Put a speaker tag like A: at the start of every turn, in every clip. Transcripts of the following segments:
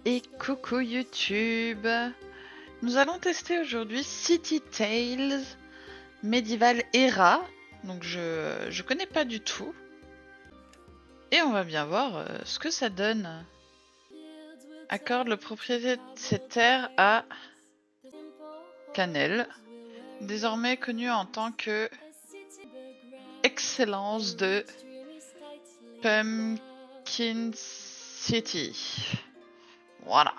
A: Et coucou YouTube. Nous allons tester aujourd'hui City Tales Medieval Era. Donc je connais pas du tout. Et on va bien voir ce que ça donne. Accorde le propriété de ces terres à Cannelle, désormais connu en tant que Excellence de Pumpkin City. Voilà.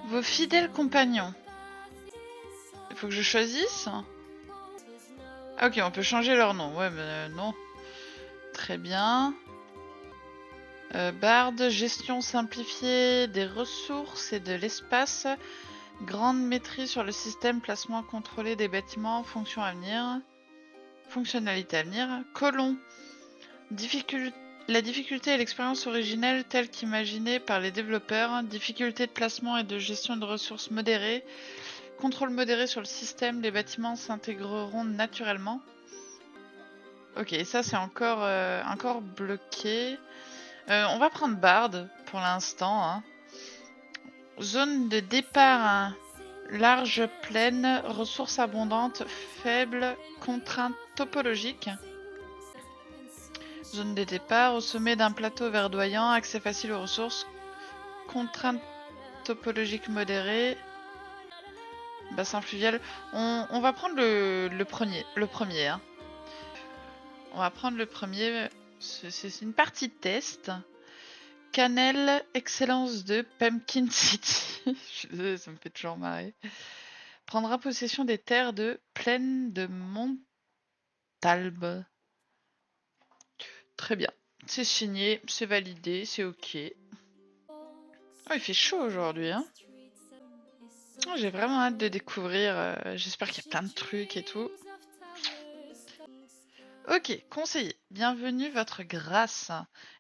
A: Vos fidèles compagnons. Il faut que je choisisse. Ah ok, on peut changer leur nom. Ouais, mais non. Très bien. Barde, gestion simplifiée des ressources et de l'espace. Grande maîtrise sur le système, placement contrôlé des bâtiments, fonction à venir. Fonctionnalité à venir. Colon. La difficulté et l'expérience originelle telle qu'imaginée par les développeurs. Difficulté de placement et de gestion de ressources modérée. Contrôle modéré sur le système, les bâtiments s'intégreront naturellement. Ok, ça c'est encore bloqué. On va prendre Bard pour l'instant. Hein. Zone de départ, hein. Large plaine, ressources abondantes, faibles, contraintes topologiques. Zone de départ, au sommet d'un plateau verdoyant, accès facile aux ressources, contraintes topologiques modérées, bassin fluvial. On va prendre le premier. Hein. On va prendre le premier. C'est une partie de test. Cannelle, Excellence de Pumpkin City. Je suis désolée, ça me fait toujours marrer. Prendra possession des terres de Plaine de Montalbe. Très bien. C'est signé, c'est validé, c'est ok. Oh, il fait chaud aujourd'hui. Hein. Oh, j'ai vraiment hâte de découvrir. J'espère qu'il y a plein de trucs et tout. Ok, conseiller, bienvenue votre grâce.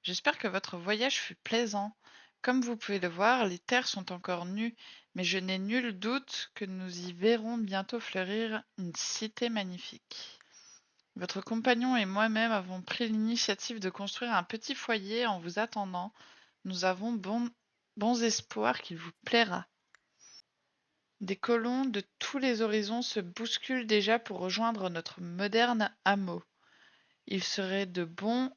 A: J'espère que votre voyage fut plaisant. Comme vous pouvez le voir, les terres sont encore nues, mais je n'ai nul doute que nous y verrons bientôt fleurir une cité magnifique. Votre compagnon et moi-même avons pris l'initiative de construire un petit foyer en vous attendant. Nous avons bons espoirs qu'il vous plaira. Des colons de tous les horizons se bousculent déjà pour rejoindre notre moderne hameau. Il serait de bons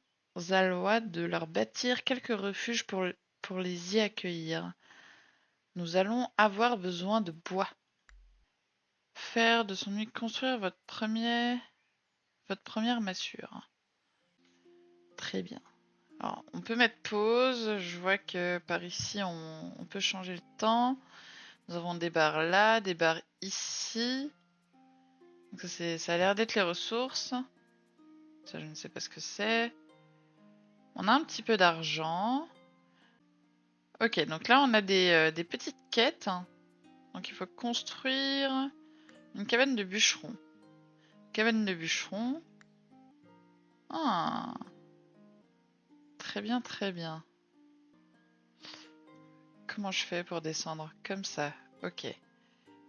A: aloi de leur bâtir quelques refuges pour les y accueillir. Nous allons avoir besoin de bois. Faire de son île construire votre première massure. Très bien. Alors, on peut mettre pause. Je vois que par ici, on peut changer le temps. Nous avons des barres là, des barres ici. Donc ça a l'air d'être les ressources. Ça, je ne sais pas ce que c'est. On a un petit peu d'argent. Ok, donc là, on a des petites quêtes. Donc il faut construire une cabane de bûcheron. Cabane de bûcheron. Ah. Très bien, très bien. Comment je fais pour descendre? Comme ça. Ok.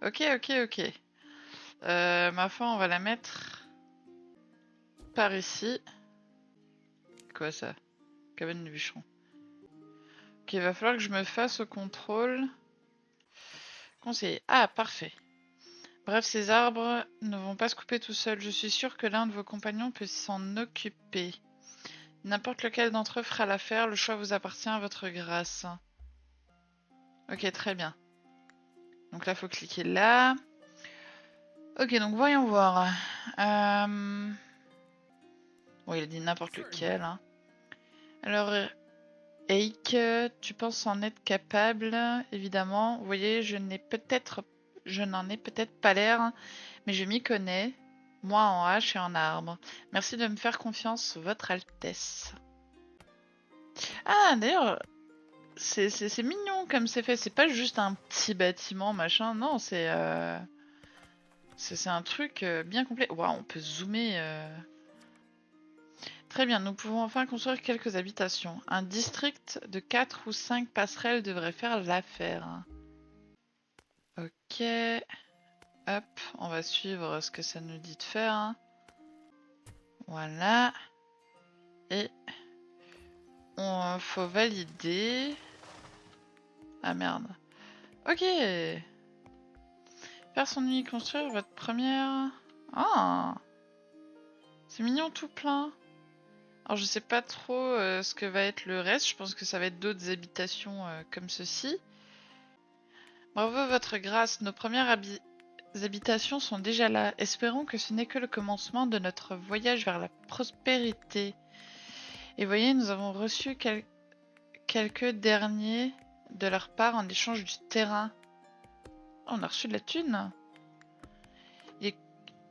A: Ok. Ma foi, on va la mettre par ici. Quoi ça? Cabane de bûcheron. Ok, il va falloir que je me fasse au contrôle. Conseiller. Ah, parfait. Bref, ces arbres ne vont pas se couper tout seuls. Je suis sûr que l'un de vos compagnons peut s'en occuper. N'importe lequel d'entre eux fera l'affaire. Le choix vous appartient à votre grâce. Ok, très bien. Donc là, il faut cliquer là. Ok, donc voyons voir. Bon, il a dit n'importe lequel. Hein. Alors, Eik, tu penses en être capable, évidemment. Vous voyez, je n'en ai peut-être pas l'air, mais je m'y connais. Moi en hache et en arbre. Merci de me faire confiance, Votre Altesse. Ah, d'ailleurs, c'est mignon comme c'est fait. C'est pas juste un petit bâtiment, machin. Non, c'est un truc bien complet. Waouh, on peut zoomer. Très bien, nous pouvons enfin construire quelques habitations. Un district de 4 ou 5 passerelles devrait faire l'affaire. Ok. Hop, on va suivre ce que ça nous dit de faire. Voilà. Et faut valider. Ah merde. Ok. Faire son nuit, construire votre première... Ah, c'est mignon tout plein. Alors je sais pas trop ce que va être le reste. Je pense que ça va être d'autres habitations comme ceci. Bravo votre grâce, nos premières habitations sont déjà là. Espérons que ce n'est que le commencement de notre voyage vers la prospérité. Et voyez, nous avons reçu quelques derniers de leur part en échange du terrain. Oh, on a reçu de la thune.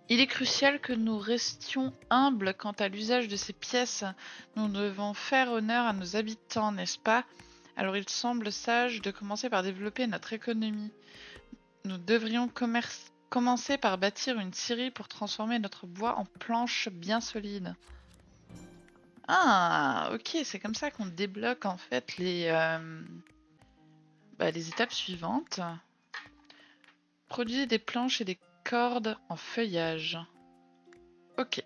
A: Il est crucial que nous restions humbles quant à l'usage de ces pièces. Nous devons faire honneur à nos habitants, n'est-ce pas? Alors il semble sage de commencer par développer notre économie. Nous devrions commencer par bâtir une scierie pour transformer notre bois en planches bien solides. Ah, ok, c'est comme ça qu'on débloque en fait les étapes suivantes. Produire des planches et des cordes en feuillage. Ok.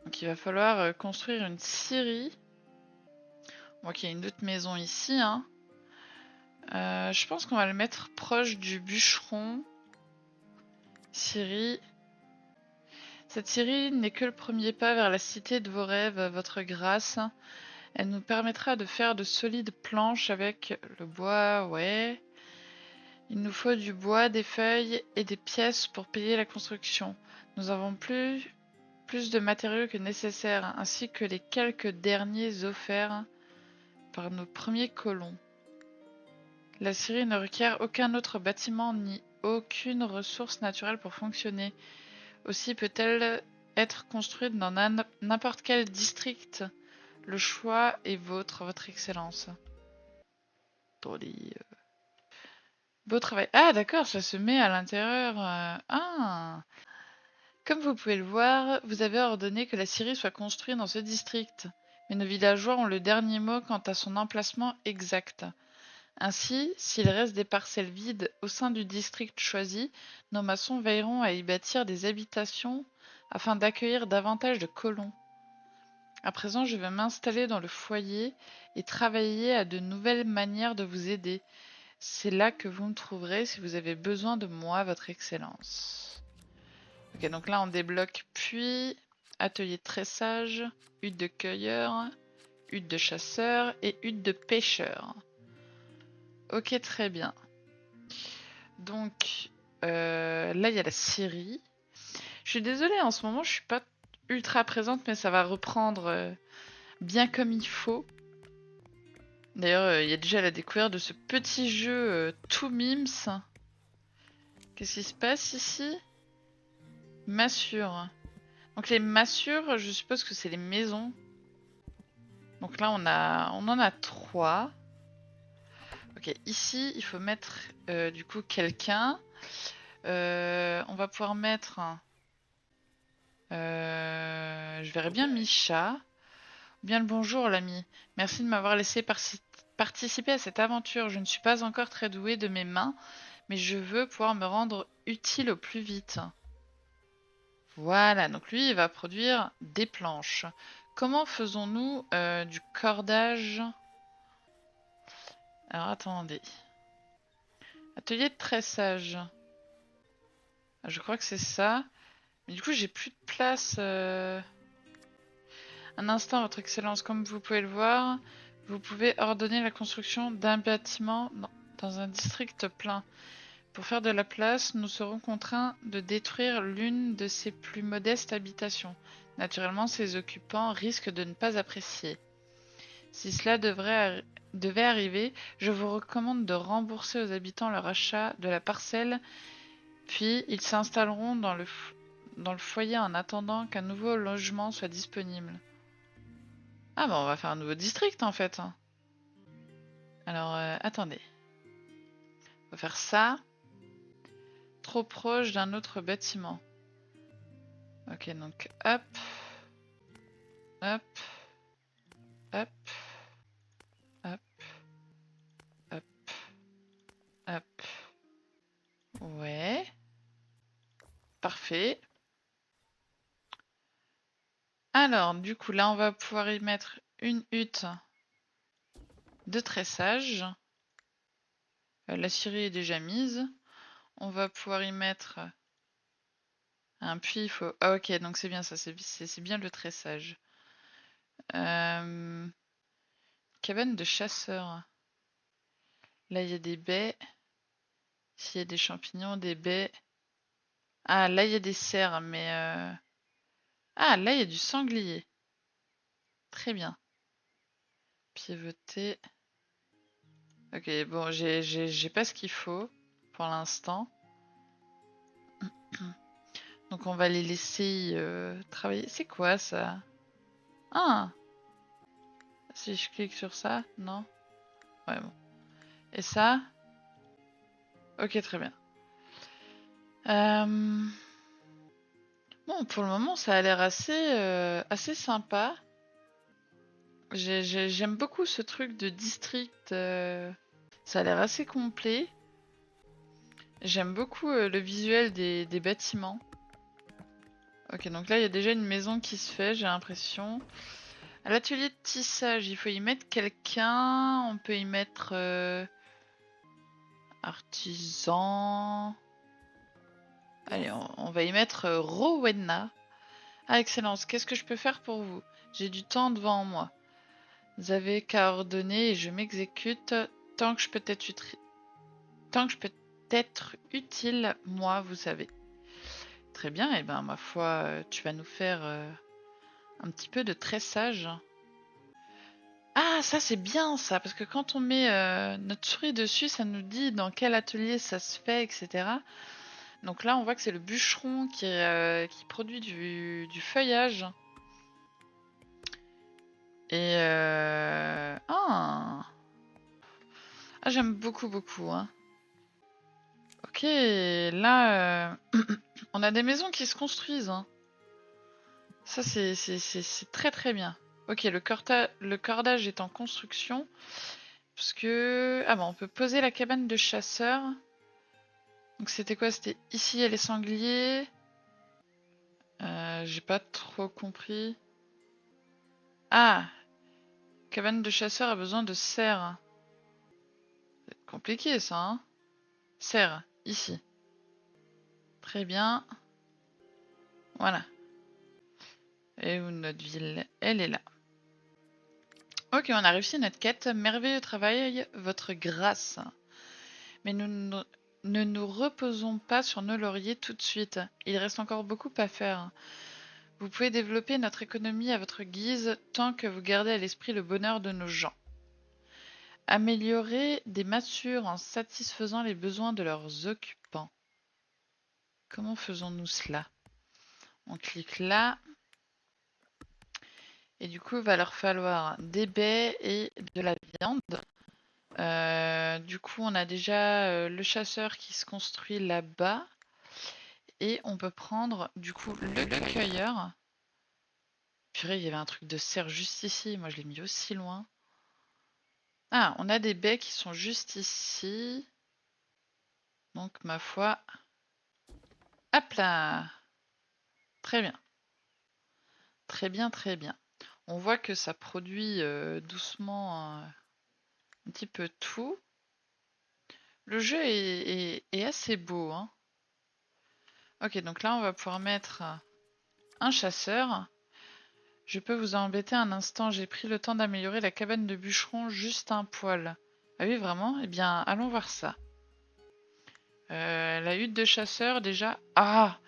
A: Donc il va falloir construire une scierie. Bon, ok, il y a une autre maison ici. Hein. Je pense qu'on va le mettre proche du bûcheron. Scierie. Cette scierie n'est que le premier pas vers la cité de vos rêves, votre grâce. Elle nous permettra de faire de solides planches avec le bois, ouais. Il nous faut du bois, des feuilles et des pièces pour payer la construction. Nous avons plus de matériaux que nécessaire, ainsi que les quelques derniers offerts par nos premiers colons. La Syrie ne requiert aucun autre bâtiment ni aucune ressource naturelle pour fonctionner. Aussi peut-elle être construite dans n'importe quel district. Le choix est vôtre, votre excellence. Beau travail. Ah d'accord, ça se met à l'intérieur. Ah. Comme vous pouvez le voir, vous avez ordonné que la Syrie soit construite dans ce district. Mais nos villageois ont le dernier mot quant à son emplacement exact. Ainsi, s'il reste des parcelles vides au sein du district choisi, nos maçons veilleront à y bâtir des habitations afin d'accueillir davantage de colons. À présent, je vais m'installer dans le foyer et travailler à de nouvelles manières de vous aider. C'est là que vous me trouverez si vous avez besoin de moi, votre excellence. Ok, donc là on débloque puis atelier de tressage, hutte de cueilleur, hutte de chasseur et hutte de pêcheur. Ok, très bien. Donc là il y a la scierie. Je suis désolée, en ce moment je suis pas ultra présente, mais ça va reprendre bien comme il faut. D'ailleurs, il y a déjà la découverte de ce petit jeu tout mims. Qu'est-ce qui se passe ici? Massure. Donc les massures, je suppose que c'est les maisons. Donc là, on en a 3. Ok, ici, il faut mettre du coup quelqu'un. On va pouvoir mettre... je verrais bien Micha. Bien le bonjour, l'ami. Merci de m'avoir laissé participer à cette aventure. Je ne suis pas encore très douée de mes mains, mais je veux pouvoir me rendre utile au plus vite. Voilà, donc lui, il va produire des planches. Comment faisons-nous du cordage? Alors, attendez. Atelier de tressage. Je crois que c'est ça. Mais du coup, j'ai plus de place. Un instant, votre excellence. Comme vous pouvez le voir, vous pouvez ordonner la construction d'un bâtiment dans un district plein. Pour faire de la place, nous serons contraints de détruire l'une de ses plus modestes habitations. Naturellement, ses occupants risquent de ne pas apprécier. Si cela devait arriver, je vous recommande de rembourser aux habitants leur achat de la parcelle, puis ils s'installeront dans le foyer en attendant qu'un nouveau logement soit disponible. Ah bah on va faire un nouveau district en fait. Alors attendez. On va faire ça. Trop proche d'un autre bâtiment. Ok, donc hop. Hop. Hop. Hop. Hop. Hop. Ouais. Parfait. Alors, du coup, là, on va pouvoir y mettre une hutte de tressage. La scierie est déjà mise. On va pouvoir y mettre un puits. Il faut... Ah ok, donc c'est bien ça, c'est bien le tressage. Cabane de chasseurs. Là, il y a des baies. Ici, il y a des champignons, des baies. Ah, là, il y a des cerfs, mais... Ah, là, il y a du sanglier. Très bien. Pivoter. Ok, bon, j'ai pas ce qu'il faut pour l'instant. Donc on va les laisser travailler. C'est quoi ça? Ah! Si je clique sur ça, non? Ouais, bon. Et ça? Ok, très bien. Bon, pour le moment, ça a l'air assez sympa. J'aime beaucoup ce truc de district. Ça a l'air assez complet. J'aime beaucoup le visuel des bâtiments. Ok, donc là, il y a déjà une maison qui se fait, j'ai l'impression. À l'atelier de tissage, il faut y mettre quelqu'un. On peut y mettre artisan. Allez, on va y mettre Rowena. Ah, excellence, qu'est-ce que je peux faire pour vous? J'ai du temps devant moi. Vous avez qu'à ordonner et je m'exécute tant que je peux être utile, moi, vous savez. Très bien, et ben ma foi, tu vas nous faire un petit peu de tressage. Ah, ça c'est bien ça, parce que quand on met notre souris dessus, ça nous dit dans quel atelier ça se fait, etc. Donc là, on voit que c'est le bûcheron qui produit du feuillage. Et ah, j'aime beaucoup, beaucoup. Hein. Ok, là, on a des maisons qui se construisent. Hein. Ça, c'est très très bien. Ok, le cordage est en construction. Parce que... Ah bon, on peut poser la cabane de chasseur. Donc c'était quoi? C'était ici, il y a les sangliers. J'ai pas trop compris. Ah! Cabane de chasseur a besoin de serre. C'est compliqué ça, hein? Serre, ici. Très bien. Voilà. Et où notre ville, elle est là. Ok, on a réussi notre quête. Merveilleux travail, votre grâce. Mais ne nous reposons pas sur nos lauriers tout de suite. Il reste encore beaucoup à faire. Vous pouvez développer notre économie à votre guise tant que vous gardez à l'esprit le bonheur de nos gens. Améliorer des massures en satisfaisant les besoins de leurs occupants. Comment faisons-nous cela? On clique là. Et du coup, il va leur falloir des baies et de la viande. Du coup, on a déjà le chasseur qui se construit là-bas. Et on peut prendre du coup le cueilleur. Purée, il y avait un truc de cerf juste ici. Moi, je l'ai mis aussi loin. Ah, on a des baies qui sont juste ici. Donc, ma foi... Hop là! Très bien. Très bien, très bien. On voit que ça produit doucement un petit peu tout. Le jeu est assez beau. Hein. Ok, donc là, on va pouvoir mettre un chasseur. Je peux vous embêter un instant. J'ai pris le temps d'améliorer la cabane de bûcheron juste un poil. Ah oui, vraiment? Eh bien, allons voir ça. La hutte de chasseur, déjà... Ah!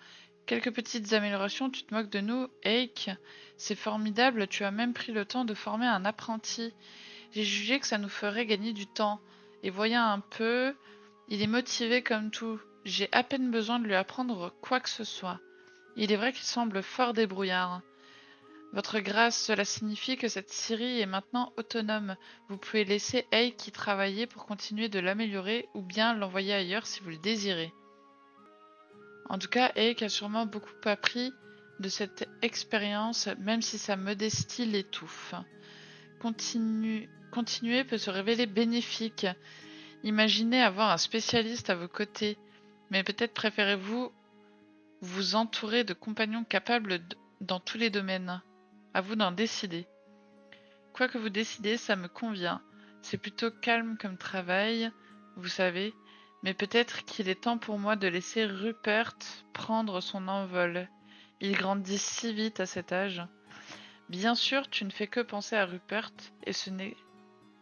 A: Quelques petites améliorations, tu te moques de nous, Eik. C'est formidable, tu as même pris le temps de former un apprenti. J'ai jugé que ça nous ferait gagner du temps. Et voyant un peu, il est motivé comme tout. J'ai à peine besoin de lui apprendre quoi que ce soit. Il est vrai qu'il semble fort débrouillard. Votre grâce, cela signifie que cette scierie est maintenant autonome. Vous pouvez laisser Eik y travailler pour continuer de l'améliorer ou bien l'envoyer ailleurs si vous le désirez. En tout cas, Eik a sûrement beaucoup appris de cette expérience, même si sa modestie l'étouffe. Continuer peut se révéler bénéfique. Imaginez avoir un spécialiste à vos côtés, mais peut-être préférez-vous vous entourer de compagnons capables dans tous les domaines. À vous d'en décider. Quoi que vous décidez, ça me convient. C'est plutôt calme comme travail, vous savez, mais peut-être qu'il est temps pour moi de laisser Rupert prendre son envol. Il grandit si vite à cet âge. Bien sûr, tu ne fais que penser à Rupert, et ce n'est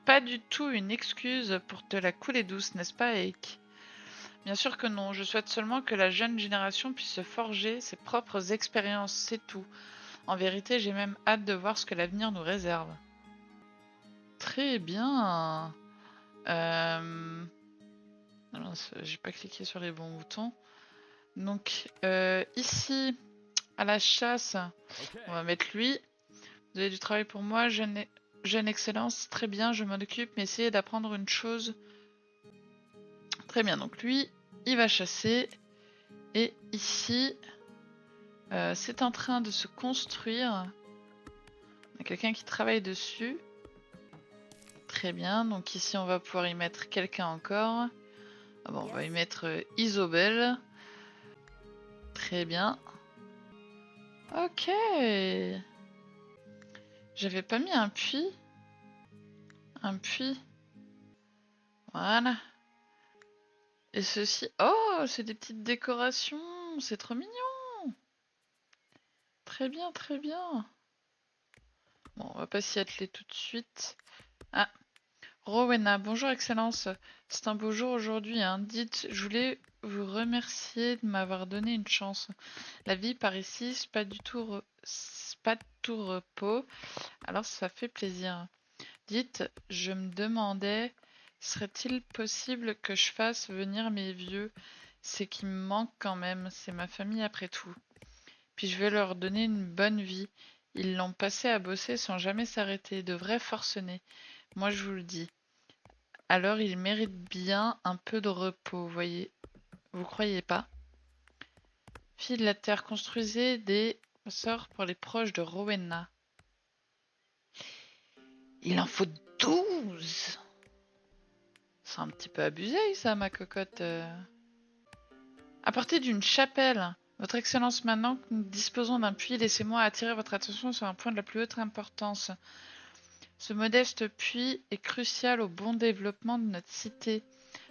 A: pas du tout une excuse pour te la couler douce, n'est-ce pas, Eik? Bien sûr que non, je souhaite seulement que la jeune génération puisse se forger ses propres expériences, c'est tout. En vérité, j'ai même hâte de voir ce que l'avenir nous réserve. Très bien. J'ai pas cliqué sur les bons boutons. Donc ici, à la chasse, on va mettre lui. Vous avez du travail pour moi, jeune excellence, très bien, je m'en occupe, mais essayez d'apprendre une chose. Très bien, donc lui, il va chasser. Et ici, c'est en train de se construire. Il y a quelqu'un qui travaille dessus. Très bien, donc ici on va pouvoir y mettre quelqu'un encore. Ah bon, on va y mettre Isobel. Très bien. Ok. J'avais pas mis un puits. Un puits. Voilà. Et ceci. Oh, c'est des petites décorations. C'est trop mignon. Très bien, très bien. Bon, on va pas s'y atteler tout de suite. Ah, Rowena, bonjour Excellence. C'est un beau jour aujourd'hui, hein. Dites, je voulais vous remercier de m'avoir donné une chance. La vie par ici, c'est pas du tout, pas de tout repos, alors ça fait plaisir. Dites, je me demandais, serait-il possible que je fasse venir mes vieux? C'est qui me manque quand même, c'est ma famille après tout. Puis je vais leur donner une bonne vie. Ils l'ont passé à bosser sans jamais s'arrêter, de vrais forcenés. Moi je vous le dis. Alors ils méritent bien un peu de repos, voyez. Vous croyez pas? Filles de la Terre, construisez des sorts pour les proches de Rowena. Il en faut 12. C'est un petit peu abusé ça, ma cocotte. Apportez d'une chapelle. Votre Excellence, maintenant que nous disposons d'un puits, laissez-moi attirer votre attention sur un point de la plus haute importance. Ce modeste puits est crucial au bon développement de notre cité.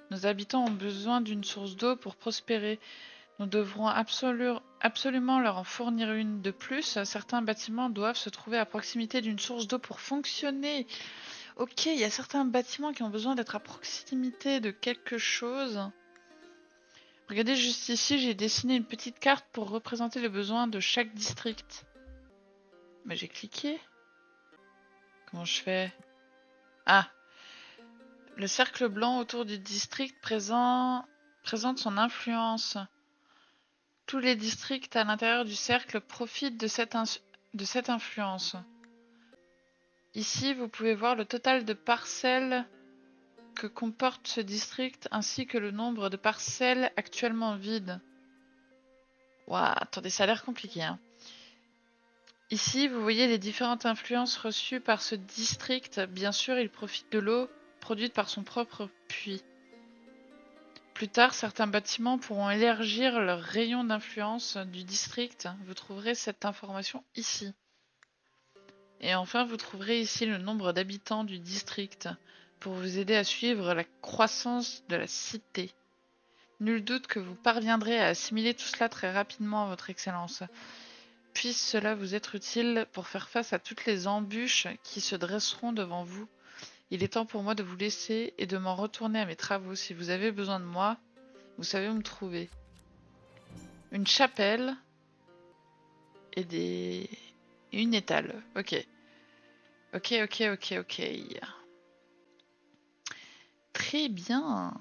A: Nos habitants ont besoin d'une source d'eau pour prospérer. Nous devrons absolument leur en fournir une. De plus, certains bâtiments doivent se trouver à proximité d'une source d'eau pour fonctionner. Ok, il y a certains bâtiments qui ont besoin d'être à proximité de quelque chose. Regardez juste ici, j'ai dessiné une petite carte pour représenter les besoins de chaque district. Mais j'ai cliqué. Comment je fais? Ah, le cercle blanc autour du district présente son influence. Tous les districts à l'intérieur du cercle profitent de cette influence. Ici, vous pouvez voir le total de parcelles que comporte ce district ainsi que le nombre de parcelles actuellement vides. Ouah, attendez, ça a l'air compliqué, hein. Ici, vous voyez les différentes influences reçues par ce district. Bien sûr, il profite de l'eau produite par son propre puits. Plus tard, certains bâtiments pourront élargir leur rayon d'influence du district. Vous trouverez cette information ici. Et enfin, vous trouverez ici le nombre d'habitants du district pour vous aider à suivre la croissance de la cité. Nul doute que vous parviendrez à assimiler tout cela très rapidement, Votre Excellence. Puisse cela vous être utile pour faire face à toutes les embûches qui se dresseront devant vous. Il est temps pour moi de vous laisser et de m'en retourner à mes travaux. Si vous avez besoin de moi, vous savez où me trouver. Une chapelle et une étale. Ok. Ok. Très bien.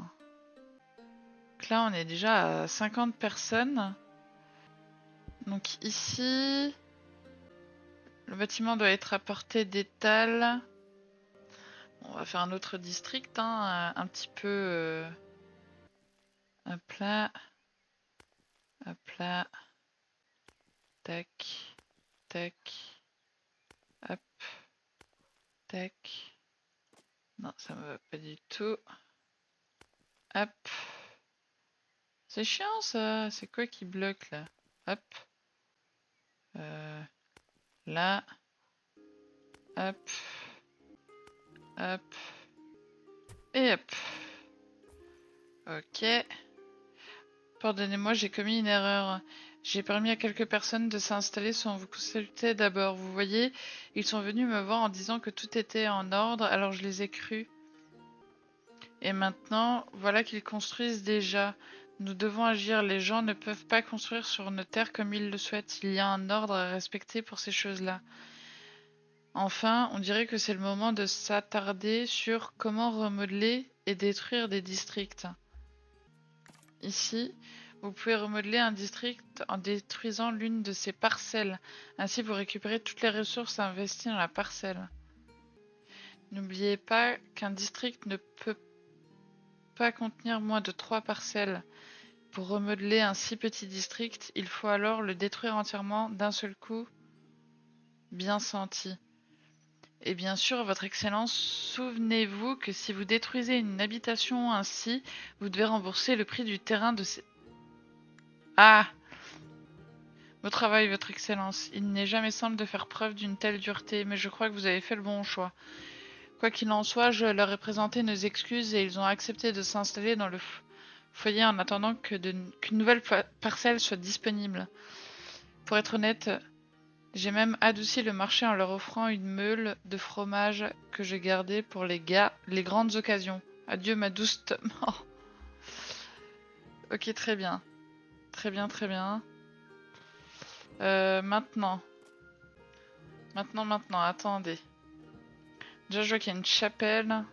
A: Donc là, on est déjà à 50 personnes. Donc ici, le bâtiment doit être à portée d'étal. On va faire un autre district, hein, un petit peu... hop là. Hop là. Tac. Tac. Hop. Tac. Non, ça me va pas du tout. Hop. C'est chiant ça. C'est quoi qui bloque là? Hop. Là. Hop. Hop. Et hop. Ok. Pardonnez-moi, j'ai commis une erreur. J'ai permis à quelques personnes de s'installer sans vous consulter d'abord. Vous voyez, ils sont venus me voir en disant que tout était en ordre, alors je les ai crus. Et maintenant, voilà qu'ils construisent déjà. Nous devons agir. Les gens ne peuvent pas construire sur nos terres comme ils le souhaitent. Il y a un ordre à respecter pour ces choses-là. Enfin, on dirait que c'est le moment de s'attarder sur comment remodeler et détruire des districts. Ici, vous pouvez remodeler un district en détruisant l'une de ses parcelles. Ainsi, vous récupérez toutes les ressources investies dans la parcelle. N'oubliez pas qu'un district ne peut pas contenir moins de 3 parcelles. Pour remodeler un si petit district, il faut alors le détruire entièrement d'un seul coup, bien senti. Et bien sûr, Votre Excellence, souvenez-vous que si vous détruisez une habitation ainsi, vous devez rembourser le prix du terrain de ces... Ah! Beau travail, Votre Excellence. Il n'est jamais simple de faire preuve d'une telle dureté, mais je crois que vous avez fait le bon choix. Quoi qu'il en soit, je leur ai présenté nos excuses et ils ont accepté de s'installer dans le foyer en attendant qu'une nouvelle parcelle soit disponible. Pour être honnête, j'ai même adouci le marché en leur offrant une meule de fromage que j'ai gardée pour les grandes occasions. Adieu ma douce... Oh. Ok, très bien. Très bien, très bien. Maintenant, attendez. Déjà, je vois qu'il y a une chapelle.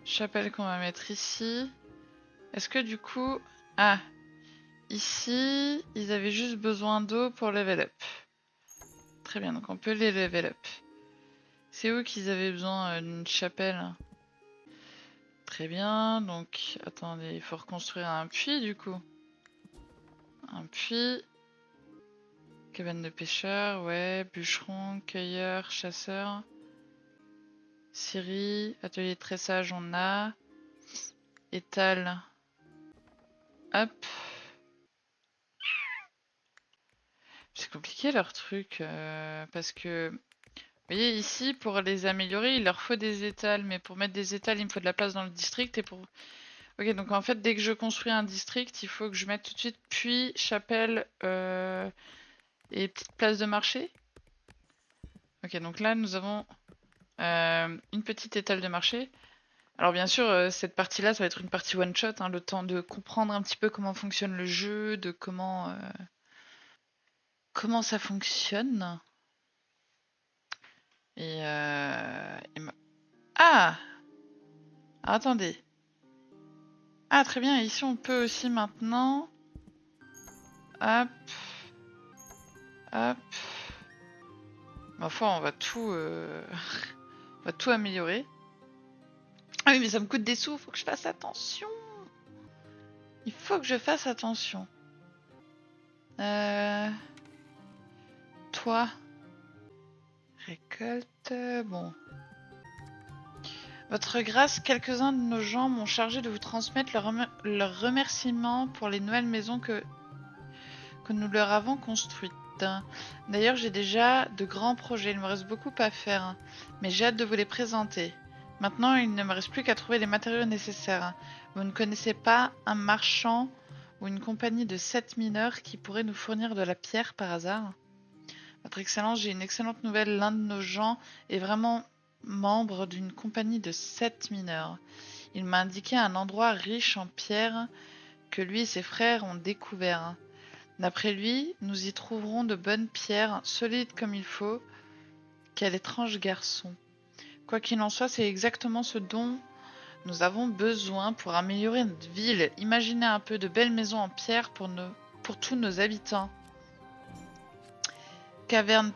A: Chapelle qu'on va mettre ici. Est-ce que du coup... Ah, ici, ils avaient juste besoin d'eau pour level up. Très bien, donc on peut les level up. C'est où qu'ils avaient besoin d'une chapelle? Très bien, donc attendez, il faut reconstruire un puits du coup. Un puits. Cabane de pêcheur, ouais, bûcheron, cueilleur, chasseur. Scierie, atelier de tressage, on a. Étal. Hop. C'est compliqué leur truc, parce que... Vous voyez, ici, pour les améliorer, il leur faut des étals. Mais pour mettre des étals, il me faut de la place dans le district. Et pour... Ok, donc en fait, dès que je construis un district, il faut que je mette tout de suite puits, chapelle et petite place de marché. Ok, donc là, nous avons une petite étale de marché. Alors bien sûr, cette partie-là, ça va être une partie one-shot, hein, le temps de comprendre un petit peu comment fonctionne le jeu, de comment ça fonctionne. Ah! Ah, attendez. Ah, très bien, ici on peut aussi maintenant... Hop. Hop. Ma foi, on va tout... on va tout améliorer. Ah oui, mais ça me coûte des sous, faut que je fasse attention. Il faut que je fasse attention. Toi. Récolte... Bon. Votre grâce, quelques-uns de nos gens m'ont chargé de vous transmettre leurs remerciements pour les nouvelles maisons que nous leur avons construites. D'ailleurs, j'ai déjà de grands projets, il me reste beaucoup à faire, mais j'ai hâte de vous les présenter. Maintenant, il ne me reste plus qu'à trouver les matériaux nécessaires. Vous ne connaissez pas un marchand ou une compagnie de 7 mineurs qui pourrait nous fournir de la pierre par hasard? Votre Excellence, j'ai une excellente nouvelle. L'un de nos gens est vraiment membre d'une compagnie de 7 mineurs. Il m'a indiqué un endroit riche en pierres que lui et ses frères ont découvert. D'après lui, nous y trouverons de bonnes pierres, solides comme il faut. Quel étrange garçon. Quoi qu'il en soit, c'est exactement ce dont nous avons besoin pour améliorer notre ville. Imaginez un peu de belles maisons en pierre pour tous nos habitants. Caverne.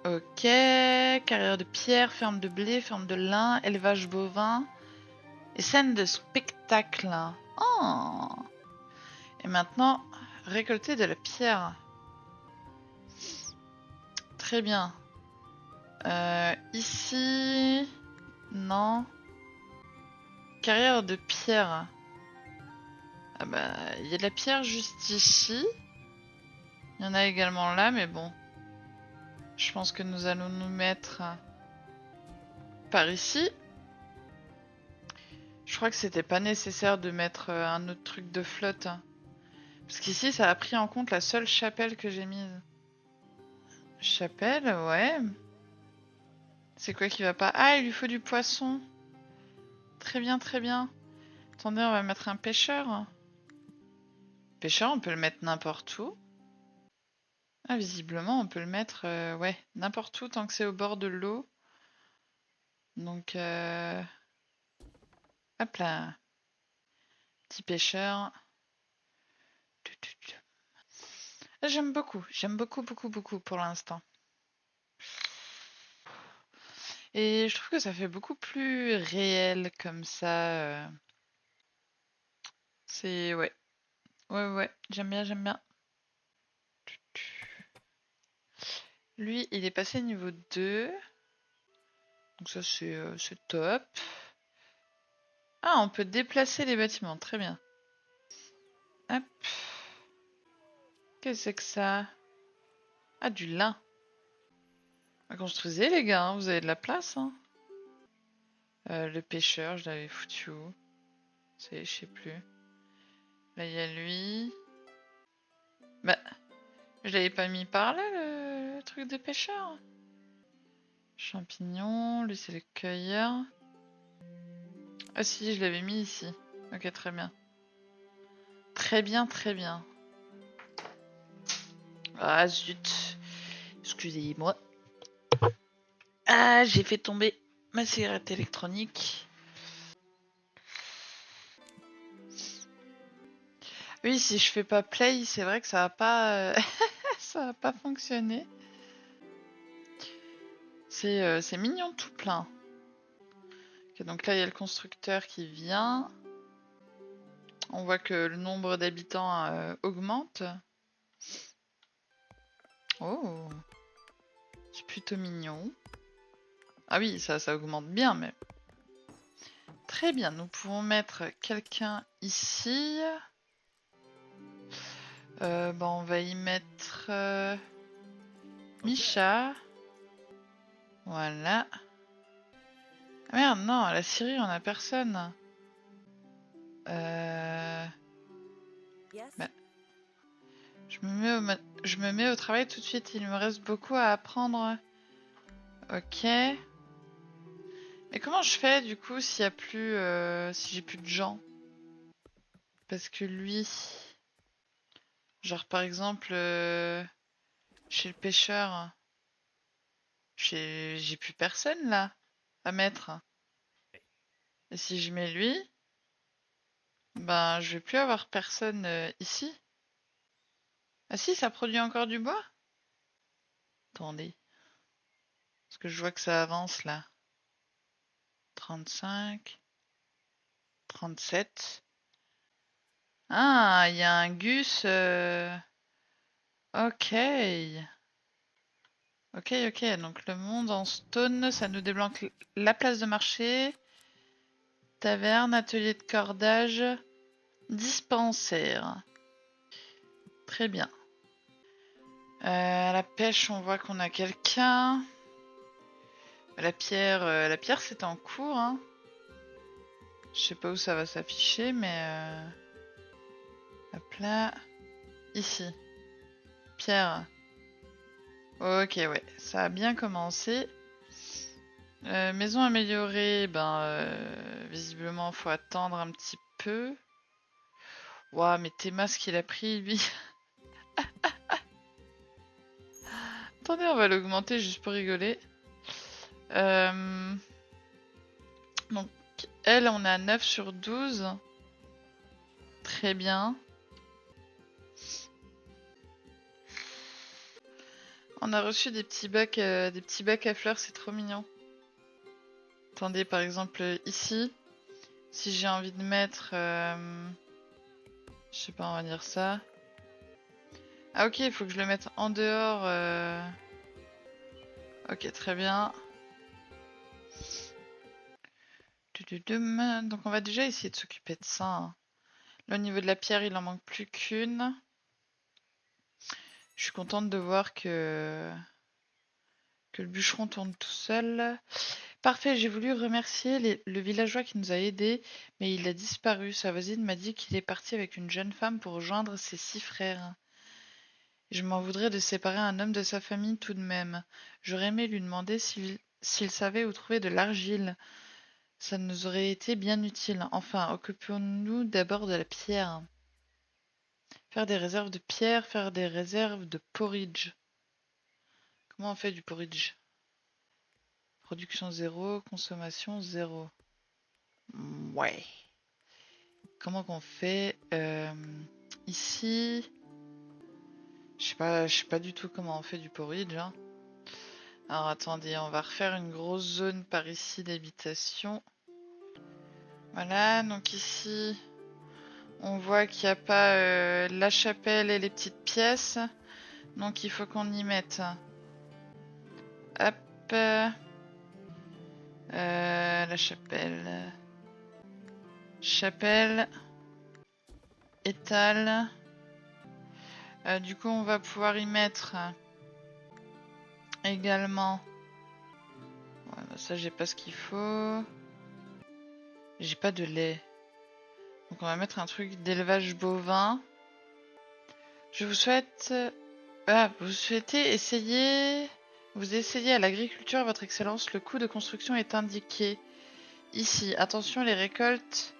A: Ok. Carrière de pierre, ferme de blé, ferme de lin, élevage bovin. Et scène de spectacle. Oh. Et maintenant, récolter de la pierre. Très bien. Ici... Non. Carrière de pierre. Ah bah, il y a de la pierre juste ici. Il y en a également là, mais bon. Je pense que nous allons nous mettre par ici. Je crois que c'était pas nécessaire de mettre un autre truc de flotte. Parce qu'ici, ça a pris en compte la seule chapelle que j'ai mise. Chapelle, ouais. C'est quoi qui va pas? Ah, il lui faut du poisson. Très bien, très bien. Attendez, on va mettre un pêcheur. Pêcheur, on peut le mettre n'importe où. Ah, visiblement, on peut le mettre, ouais, n'importe où tant que c'est au bord de l'eau. Donc, hop là. Petit pêcheur. J'aime beaucoup, beaucoup, beaucoup pour l'instant. Et je trouve que ça fait beaucoup plus réel comme ça. C'est, ouais, ouais, j'aime bien, j'aime bien. Lui, il est passé niveau 2. Donc ça, c'est top. Ah, on peut déplacer les bâtiments, très bien. Hop. Qu'est-ce que c'est que ça? Ah, du lin. Construisez les gars, hein, vous avez de la place. Hein. Le pêcheur, je l'avais foutu où? Je sais plus. Là, il y a lui. Bah, je l'avais pas mis par là, le truc de pêcheur. Champignons, lui c'est le cueilleur. Ah si, je l'avais mis ici. Ok, très bien. Très bien, très bien. Ah zut. Excusez-moi. Ah, j'ai fait tomber ma cigarette électronique. Oui, si je fais pas play, c'est vrai que ça va pas, ça va pas fonctionner. C'est mignon tout plein. Okay, donc là, il y a le constructeur qui vient. On voit que le nombre d'habitants augmente. Oh, c'est plutôt mignon. Ah oui, ça augmente bien, mais... Très bien, nous pouvons mettre quelqu'un ici. On va y mettre Misha. Voilà. Ah merde, non, à la Syrie, on a personne. Bah, je me mets au travail tout de suite, il me reste beaucoup à apprendre. Ok. Mais comment je fais du coup s'il y a plus, si j'ai plus de gens? Parce que lui, genre par exemple, chez le pêcheur, j'ai plus personne là à mettre. Et si je mets lui, ben je vais plus avoir personne ici. Ah si, ça produit encore du bois? Attendez, parce que je vois que ça avance là. 35, 37. Ah, il y a un Gus. Ok. Ok. Donc le monde en stone, ça nous débloque la place de marché, taverne, atelier de cordage, dispensaire. Très bien. À la pêche, on voit qu'on a quelqu'un. La pierre c'est en cours. Hein. Je sais pas où ça va s'afficher, mais hop là, ici. Pierre. Ok, ouais, ça a bien commencé. Maison améliorée, visiblement faut attendre un petit peu. Ouah, mais Théma, ce qu'il a pris, lui. Attendez, on va l'augmenter juste pour rigoler. Donc, elle, on a 9 sur 12. Très bien. On a reçu des petits bacs à fleurs, c'est trop mignon. Attendez, par exemple, ici, si j'ai envie de mettre... je sais pas, on va dire ça. Ah ok, il faut que je le mette en dehors. Ok, très bien. Donc on va déjà essayer de s'occuper de ça. Hein. Là, au niveau de la pierre, il en manque plus qu'une. Je suis contente de voir que le bûcheron tourne tout seul. Parfait, j'ai voulu remercier le villageois qui nous a aidés, mais il a disparu. Sa voisine m'a dit qu'il est parti avec une jeune femme pour rejoindre ses 6 frères. Je m'en voudrais de séparer un homme de sa famille tout de même. J'aurais aimé lui demander s'il savait où trouver de l'argile. Ça nous aurait été bien utile. Enfin, occupons-nous d'abord de la pierre. Faire des réserves de pierre, faire des réserves de porridge. Comment on fait du porridge? Production 0, consommation 0. Ouais. Comment qu'on fait ici? Je sais pas du tout comment on fait du porridge, hein. Alors attendez, on va refaire une grosse zone par ici d'habitation. Voilà, donc ici, on voit qu'il n'y a pas la chapelle et les petites pièces. Donc il faut qu'on y mette. Hop. La chapelle. Chapelle. Étal. Du coup, on va pouvoir y mettre également. Ouais, bah ça, j'ai pas ce qu'il faut. J'ai pas de lait. Donc, on va mettre un truc d'élevage bovin. Je vous souhaite. Vous souhaitez essayer. Vous essayez à l'agriculture, votre excellence. Le coût de construction est indiqué ici. Attention, les récoltes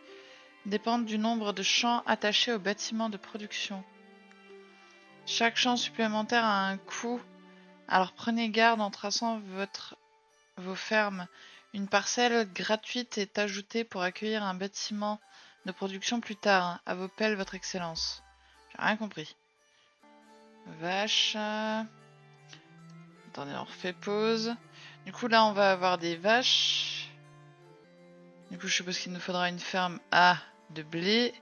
A: dépendent du nombre de champs attachés au bâtiment de production. Chaque champ supplémentaire a un coût. Alors prenez garde en traçant vos fermes. Une parcelle gratuite est ajoutée pour accueillir un bâtiment de production plus tard. À vos pelles, votre excellence. J'ai rien compris. Vache. Attendez, on refait pause. Du coup, là, on va avoir des vaches. Du coup, je suppose qu'il nous faudra une ferme de blé.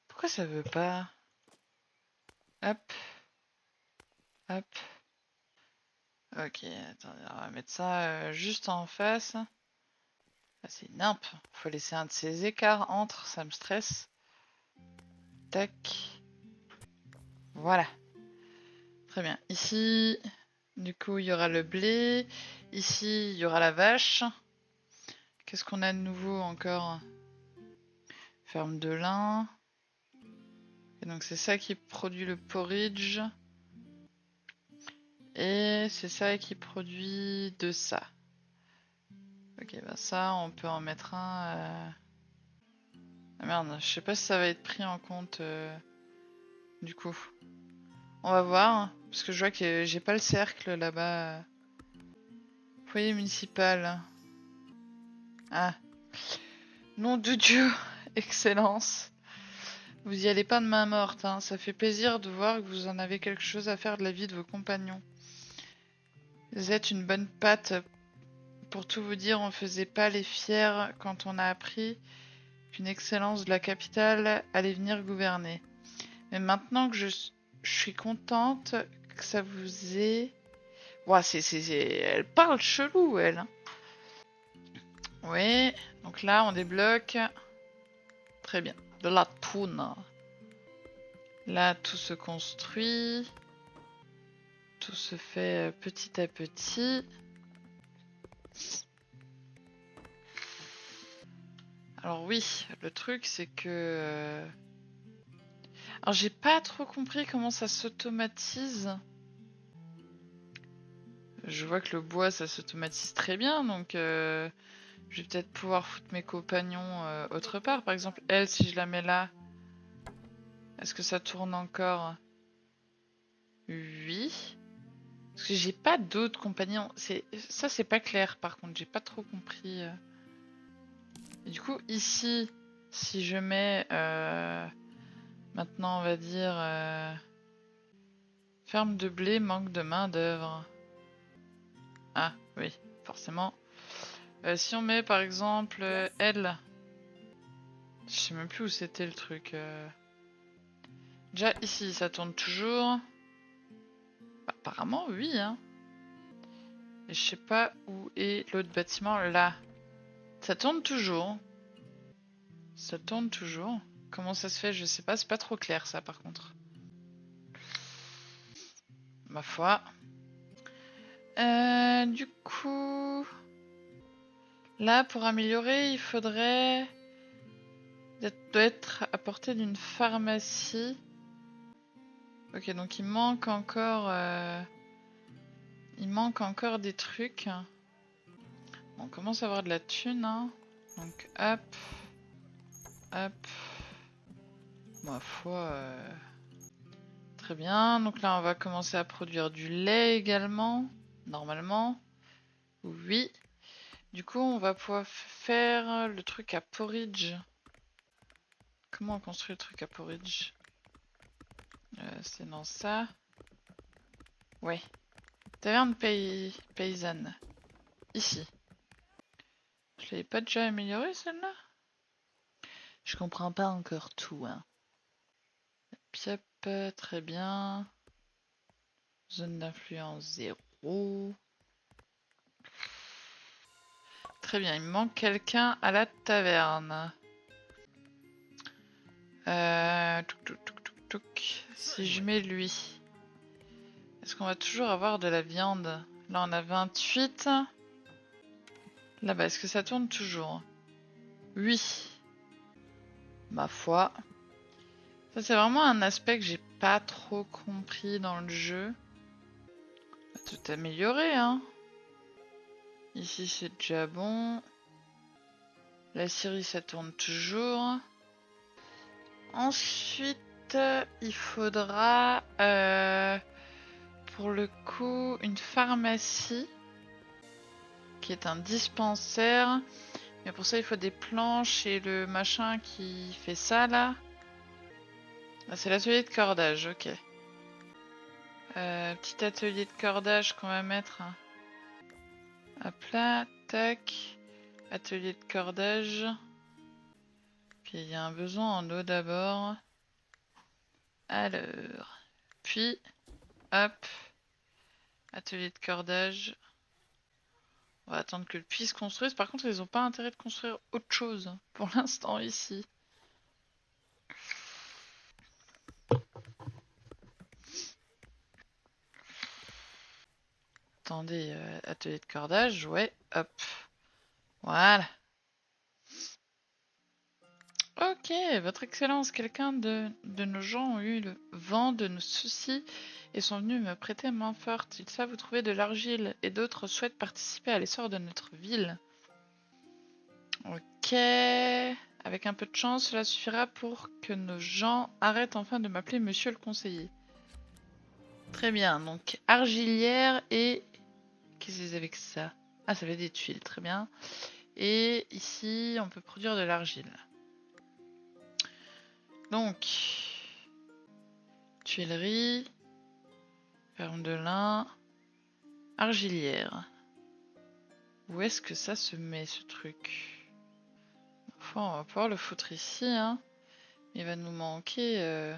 A: Pourquoi ça veut pas? Hop. Hop. Ok, attendez, on va mettre ça juste en face. Ah, c'est nimp. Faut laisser un de ces écarts entre, ça me stresse. Tac. Voilà. Très bien. Ici, du coup, il y aura le blé. Ici, il y aura la vache. Qu'est-ce qu'on a de nouveau encore? Ferme de lin. Et donc, c'est ça qui produit le porridge. Et c'est ça qui produit de ça. Ok, bah ça, on peut en mettre un. Ah merde, je sais pas si ça va être pris en compte du coup. On va voir, hein, parce que je vois que j'ai pas le cercle là-bas. Foyer municipal. Ah. Nom de Dieu, Excellence. Vous y allez pas de main morte, hein. Ça fait plaisir de voir que vous en avez quelque chose à faire de la vie de vos compagnons. Vous êtes une bonne patte. Pour tout vous dire, on faisait pas les fiers quand on a appris qu'une excellence de la capitale allait venir gouverner. Mais maintenant que je suis contente que ça vous ait... Ouah, elle parle chelou, elle. Hein. Oui, donc là, on débloque. Très bien. De la toune. Là, tout se construit. Tout se fait petit à petit. Alors oui, le truc, c'est que... Alors, j'ai pas trop compris comment ça s'automatise. Je vois que le bois, ça s'automatise très bien, donc... Je vais peut-être pouvoir foutre mes compagnons autre part. Par exemple, elle, si je la mets là, est-ce que ça tourne encore? Oui. Parce que j'ai pas d'autres compagnons. Ça, c'est pas clair. Par contre, j'ai pas trop compris. Et du coup, ici, si je mets maintenant, on va dire ferme de blé, manque de main d'œuvre. Ah oui, forcément. Si on met par exemple elle, je sais même plus où c'était le truc. Déjà ici, ça tourne toujours. Bah, apparemment, oui. Hein. Et je sais pas où est l'autre bâtiment. Là. Ça tourne toujours. Ça tourne toujours. Comment ça se fait? Je sais pas. C'est pas trop clair, ça, par contre. Ma foi. Du coup... Là, pour améliorer, il faudrait doit être à portée d'une pharmacie. Ok, donc il manque encore des trucs. On commence à avoir de la thune, hein. Donc hop, hop. Ma foi, très bien. Donc là, on va commencer à produire du lait également, normalement. Oui. Du coup, on va pouvoir faire le truc à porridge. Comment on construit le truc à porridge? C'est dans ça. Ouais. Taverne paysanne. Ici. Je l'avais pas déjà améliorée celle-là? Je comprends pas encore tout, hein. Piep, très bien. Zone d'influence 0. Très bien, il me manque quelqu'un à la taverne. Touc. Si je mets lui, est-ce qu'on va toujours avoir de la viande? Là, on a 28. Là-bas, est-ce que ça tourne toujours? Oui. Ma foi. Ça, c'est vraiment un aspect que j'ai pas trop compris dans le jeu. On va tout améliorer, hein. Ici, c'est déjà bon. La Syrie, ça tourne toujours. Ensuite, il faudra, pour le coup, une pharmacie qui est un dispensaire. Mais pour ça, il faut des planches et le machin qui fait ça là. Ah, c'est l'atelier de cordage, ok. Petit atelier de cordage qu'on va mettre. Hop là, tac. Atelier de cordage. Ok, il y a un besoin en eau d'abord. Alors, puis, hop. Atelier de cordage. On va attendre que le puits construise. Par contre, ils n'ont pas intérêt de construire autre chose pour l'instant ici. Attendez, atelier de cordage, ouais, hop. Voilà. Ok, votre excellence, quelqu'un de nos gens ont eu le vent de nos soucis et sont venus me prêter main forte. Ils savent où trouver de l'argile et d'autres souhaitent participer à l'essor de notre ville. Ok, avec un peu de chance, cela suffira pour que nos gens arrêtent enfin de m'appeler monsieur le conseiller. Très bien, donc argilière et... Qu'est-ce que c'est avec ça? Ah, ça fait des tuiles, très bien. Et ici, on peut produire de l'argile. Donc, tuilerie, ferme de lin, argilière. Où est-ce que ça se met, ce truc? Enfin, on va pouvoir le foutre ici, hein. Il va nous manquer...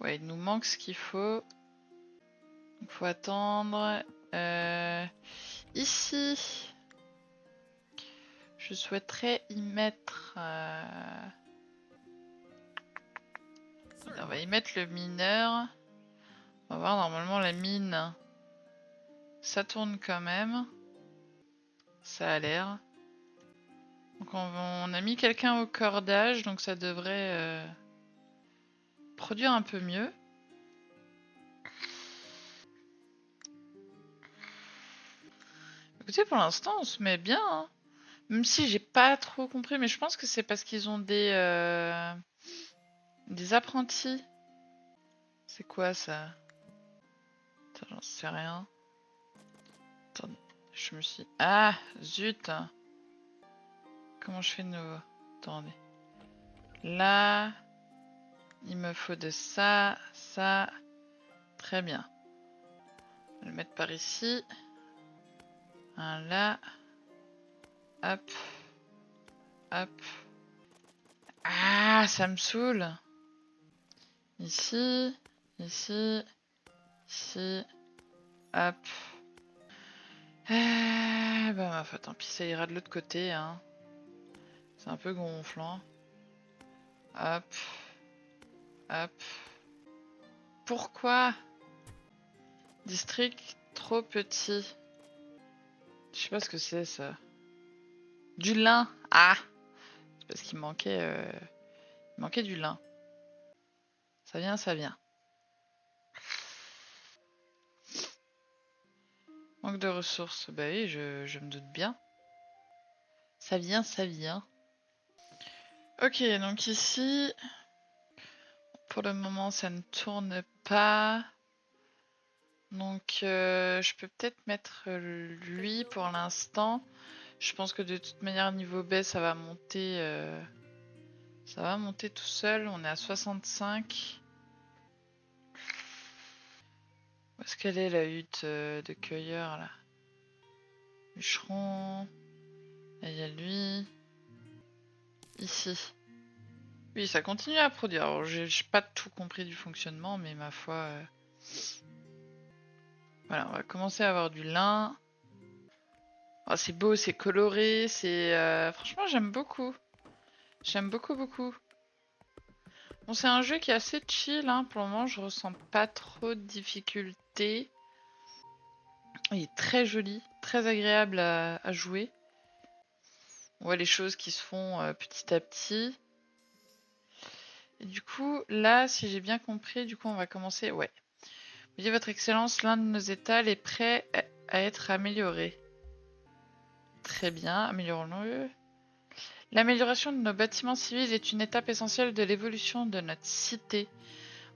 A: Ouais, il nous manque ce qu'il faut. Il faut attendre. Ici, je souhaiterais y mettre... On va y mettre le mineur. On va voir, normalement la mine, ça tourne quand même. Ça a l'air. Donc on a mis quelqu'un au cordage, donc ça devrait produire un peu mieux. Écoutez, pour l'instant, on se met bien, hein. Même si j'ai pas trop compris, mais je pense que c'est parce qu'ils ont des apprentis. C'est quoi ça? Attends, j'en sais rien. Attends, je me suis... Ah, zut! Comment je fais de nouveau? Attendez. Là, il me faut de ça, ça. Très bien. On va le mettre par ici. Un là. Hop. Hop. Ah, ça me saoule. Ici. Ici. Ici. Hop. Bah ma foi, tant pis, ça ira de l'autre côté, hein. C'est un peu gonflant. Hop. Hop. Pourquoi? District trop petit. Je sais pas ce que c'est ça. Du lin. Ah, c'est parce qu'il manquait du lin. Ça vient, ça vient. Manque de ressources. Bah oui, je me doute bien. Ça vient, ça vient. Ok, donc ici, pour le moment, ça ne tourne pas. Donc, je peux peut-être mettre lui pour l'instant. Je pense que de toute manière, niveau baie, ça va monter tout seul. On est à 65. Où est-ce qu'elle est, la hutte de cueilleur, là? Bûcheron. Là, il y a lui. Ici. Oui, ça continue à produire. Alors, j'ai pas tout compris du fonctionnement, mais ma foi... Voilà, on va commencer à avoir du lin. Oh, c'est beau, c'est coloré, c'est... Franchement, j'aime beaucoup. J'aime beaucoup, beaucoup. Bon, c'est un jeu qui est assez chill, hein. Pour le moment, je ressens pas trop de difficultés. Il est très joli, très agréable à jouer. On voit les choses qui se font petit à petit. Et du coup, là, si j'ai bien compris, du coup, on va commencer... Ouais. Veuillez votre excellence, l'un de nos étals est prêt à être amélioré. Très bien, améliorons-le. L'amélioration de nos bâtiments civils est une étape essentielle de l'évolution de notre cité.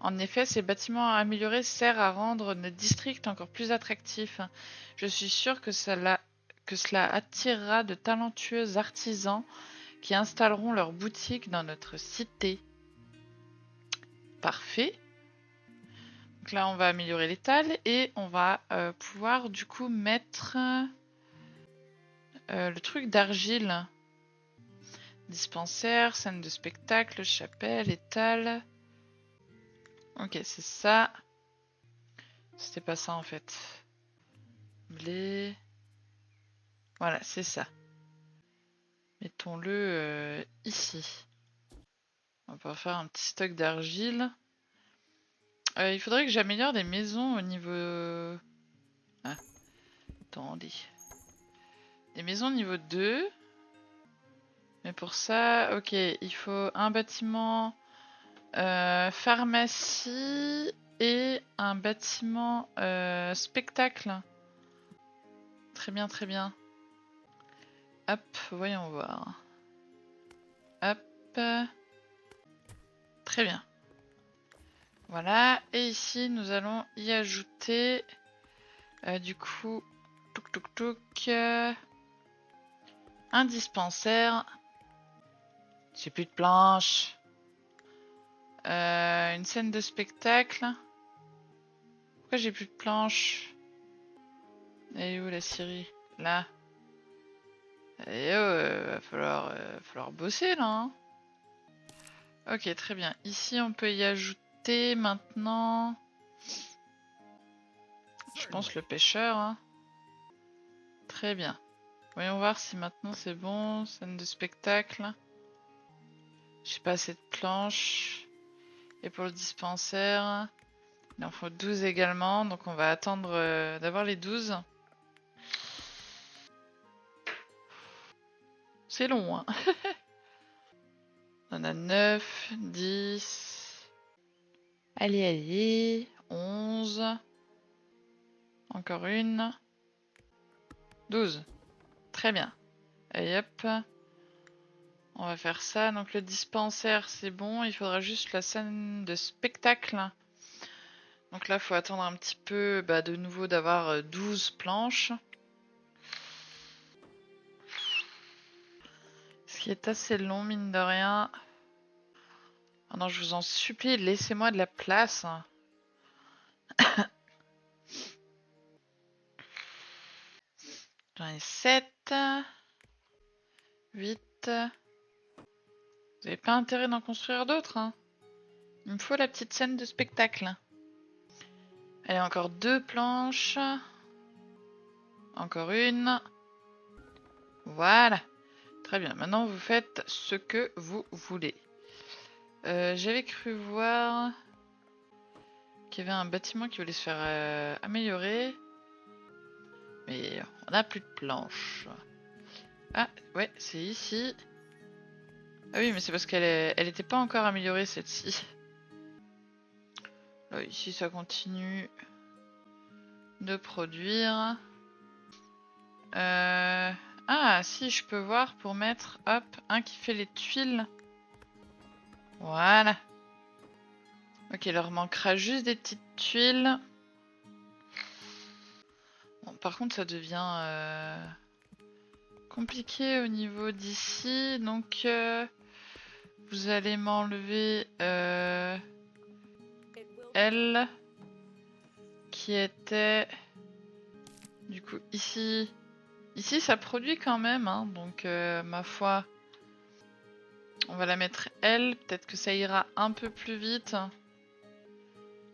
A: En effet, ces bâtiments améliorés servent à rendre notre district encore plus attractif. Je suis sûr que cela attirera de talentueux artisans qui installeront leurs boutiques dans notre cité. Parfait. Donc là, on va améliorer l'étal et on va pouvoir du coup mettre le truc d'argile. Dispensaire, scène de spectacle, chapelle, étal. Ok, c'est ça. C'était pas ça en fait. Blé. Voilà, c'est ça. Mettons-le ici. On va pouvoir faire un petit stock d'argile. Il faudrait que j'améliore des maisons au niveau... Ah, attendez. Des maisons niveau 2. Mais pour ça, ok, il faut un bâtiment pharmacie et un bâtiment spectacle. Très bien, très bien. Hop, voyons voir. Hop. Très bien. Voilà, et ici nous allons y ajouter du coup un dispensaire. J'ai plus de planches. Une scène de spectacle. Pourquoi j'ai plus de planches? Elle est où la Syrie? Là. Et va falloir bosser là. Hein. Ok, très bien. Ici on peut y ajouter maintenant. Je pense le pêcheur. Hein. Très bien. Voyons voir si maintenant c'est bon. Scène de spectacle. J'ai pas assez de planches. Et pour le dispensaire, il en faut 12 également. Donc on va attendre d'avoir les 12. C'est long, hein. On a 9, 10. Allez, allez. 11. Encore une. 12. Très bien. Allez hop. On va faire ça. Donc le dispensaire, c'est bon. Il faudra juste la scène de spectacle. Donc là, il faut attendre un petit peu de nouveau d'avoir 12 planches. Ce qui est assez long, mine de rien. Oh non, je vous en supplie, laissez-moi de la place. J'en ai 7. 8. Vous avez pas intérêt d'en construire d'autres, hein. Il me faut la petite scène de spectacle. Allez, encore 2 planches. Encore une. Voilà. Très bien. Maintenant, vous faites ce que vous voulez. J'avais cru voir qu'il y avait un bâtiment qui voulait se faire améliorer. Mais on n'a plus de planches. Ah, ouais, c'est ici. Ah oui, mais c'est parce elle était pas encore améliorée, celle-ci. Là, ici, ça continue de produire. Ah, si, je peux voir pour mettre, hop, un qui fait les tuiles. Voilà. Ok, il leur manquera juste des petites tuiles. Bon, par contre, ça devient compliqué au niveau d'ici. Donc, vous allez m'enlever elle, qui était du coup ici. Ici, ça produit quand même, hein, donc ma foi, on va la mettre elle. Peut-être que ça ira un peu plus vite.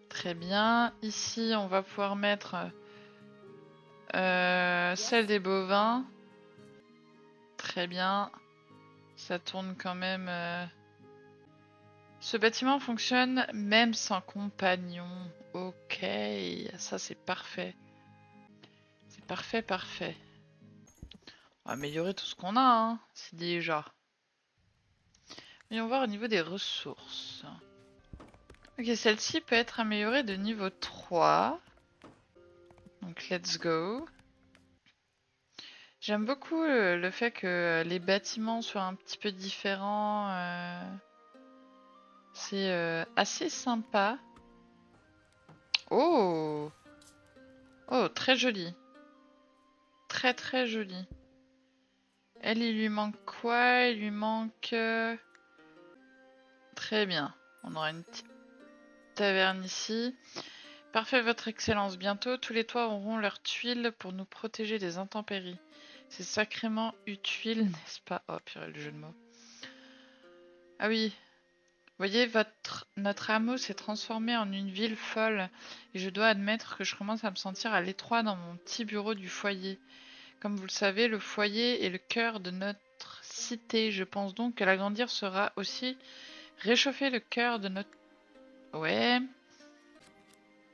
A: Très bien. Ici, on va pouvoir mettre celle des bovins. Très bien. Ça tourne quand même. Ce bâtiment fonctionne même sans compagnon. Ok, ça c'est parfait. C'est parfait, parfait. On va améliorer tout ce qu'on a, hein, c'est déjà. Voyons voir au niveau des ressources. Ok, celle-ci peut être améliorée de niveau 3. Donc let's go. J'aime beaucoup le fait que les bâtiments soient un petit peu différents. C'est assez sympa. Oh! Oh, très joli. Très très joli. Elle, il lui manque quoi? Il lui manque... Très bien. On aura une petite taverne ici. Parfait, votre excellence. Bientôt, tous les toits auront leurs tuiles pour nous protéger des intempéries. C'est sacrément utile, n'est-ce pas? Oh, purée, le jeu de mots. Ah oui. Voyez, notre hameau s'est transformé en une ville folle. Et je dois admettre que je commence à me sentir à l'étroit dans mon petit bureau du foyer. Comme vous le savez, le foyer est le cœur de notre cité. Je pense donc que l'agrandir sera aussi réchauffer le cœur de notre... Ouais.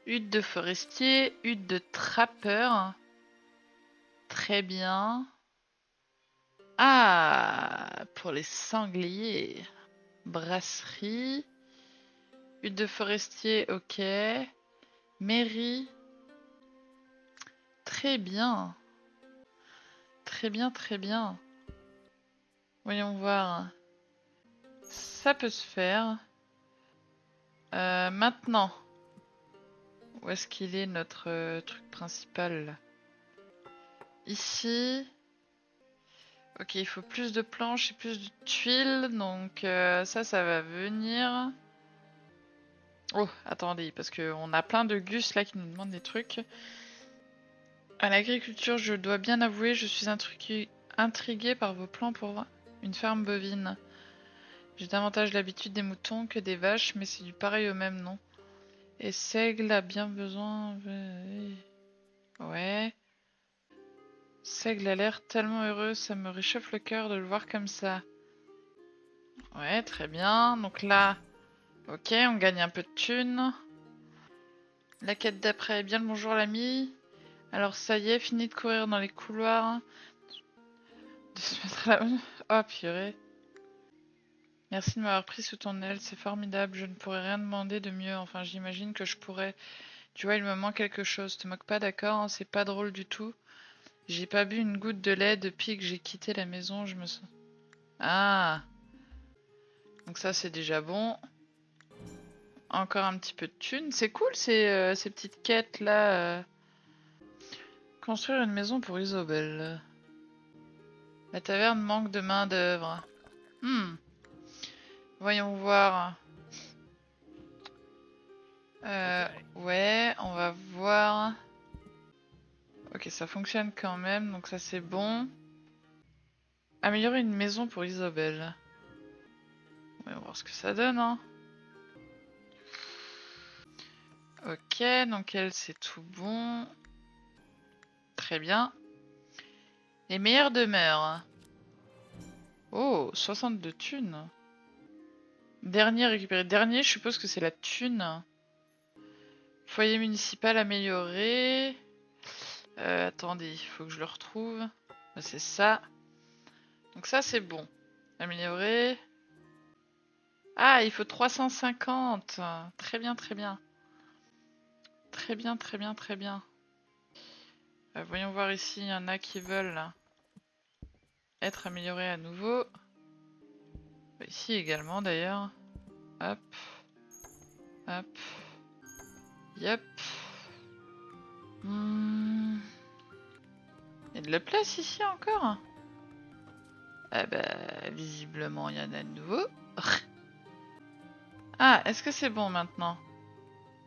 A: Hutte de forestier, hutte de trappeur. Très bien. Ah, pour les sangliers. Brasserie. Hutte de forestier, ok. Mairie. Très bien. Très bien, très bien. Voyons voir. Ça peut se faire. Maintenant. Où est-ce qu'il est notre truc principal? Ici. Ok, il faut plus de planches et plus de tuiles. Donc ça va venir. Oh, attendez, parce qu'on a plein de gus là qui nous demandent des trucs. À l'agriculture, je dois bien avouer, je suis intriguée par vos plans pour une ferme bovine. J'ai davantage l'habitude des moutons que des vaches, mais c'est du pareil au même, non? Et Seigle a bien besoin... Ouais. Seigle a l'air tellement heureux, ça me réchauffe le cœur de le voir comme ça. Ouais, très bien. Donc là, ok, on gagne un peu de thunes. La quête d'après, bien le bonjour l'ami. Alors ça y est, fini de courir dans les couloirs. De se mettre à la... Oh purée. Merci de m'avoir pris sous ton aile, c'est formidable. Je ne pourrais rien demander de mieux. Enfin, j'imagine que je pourrais. Tu vois, il me manque quelque chose. Te moque pas, d'accord, hein, c'est pas drôle du tout. J'ai pas bu une goutte de lait depuis que j'ai quitté la maison. Je me sens... Ah. Donc ça, c'est déjà bon. Encore un petit peu de thunes. C'est cool ces petites quêtes là. Construire une maison pour Isobel. La taverne manque de main d'œuvre. Voyons voir. Ouais, on va voir. Ok, ça fonctionne quand même, donc ça c'est bon. Améliorer une maison pour Isobel. On va voir ce que ça donne, hein. Ok, donc elle c'est tout bon. Très bien. Les meilleures demeures. Oh, 62 thunes. Dernier récupéré. Dernier, je suppose que c'est la thune. Foyer municipal amélioré. Attendez, il faut que je le retrouve. C'est ça. Donc ça, c'est bon. Améliorer. Ah, il faut 350. Très bien, très bien. Très bien, très bien, très bien. Voyons voir ici, il y en a qui veulent être améliorés à nouveau. Ici également d'ailleurs. Hop. Hop. Yep. Il y a de la place ici encore? Ah bah, visiblement il y en a de nouveau. Ah, est-ce que c'est bon maintenant?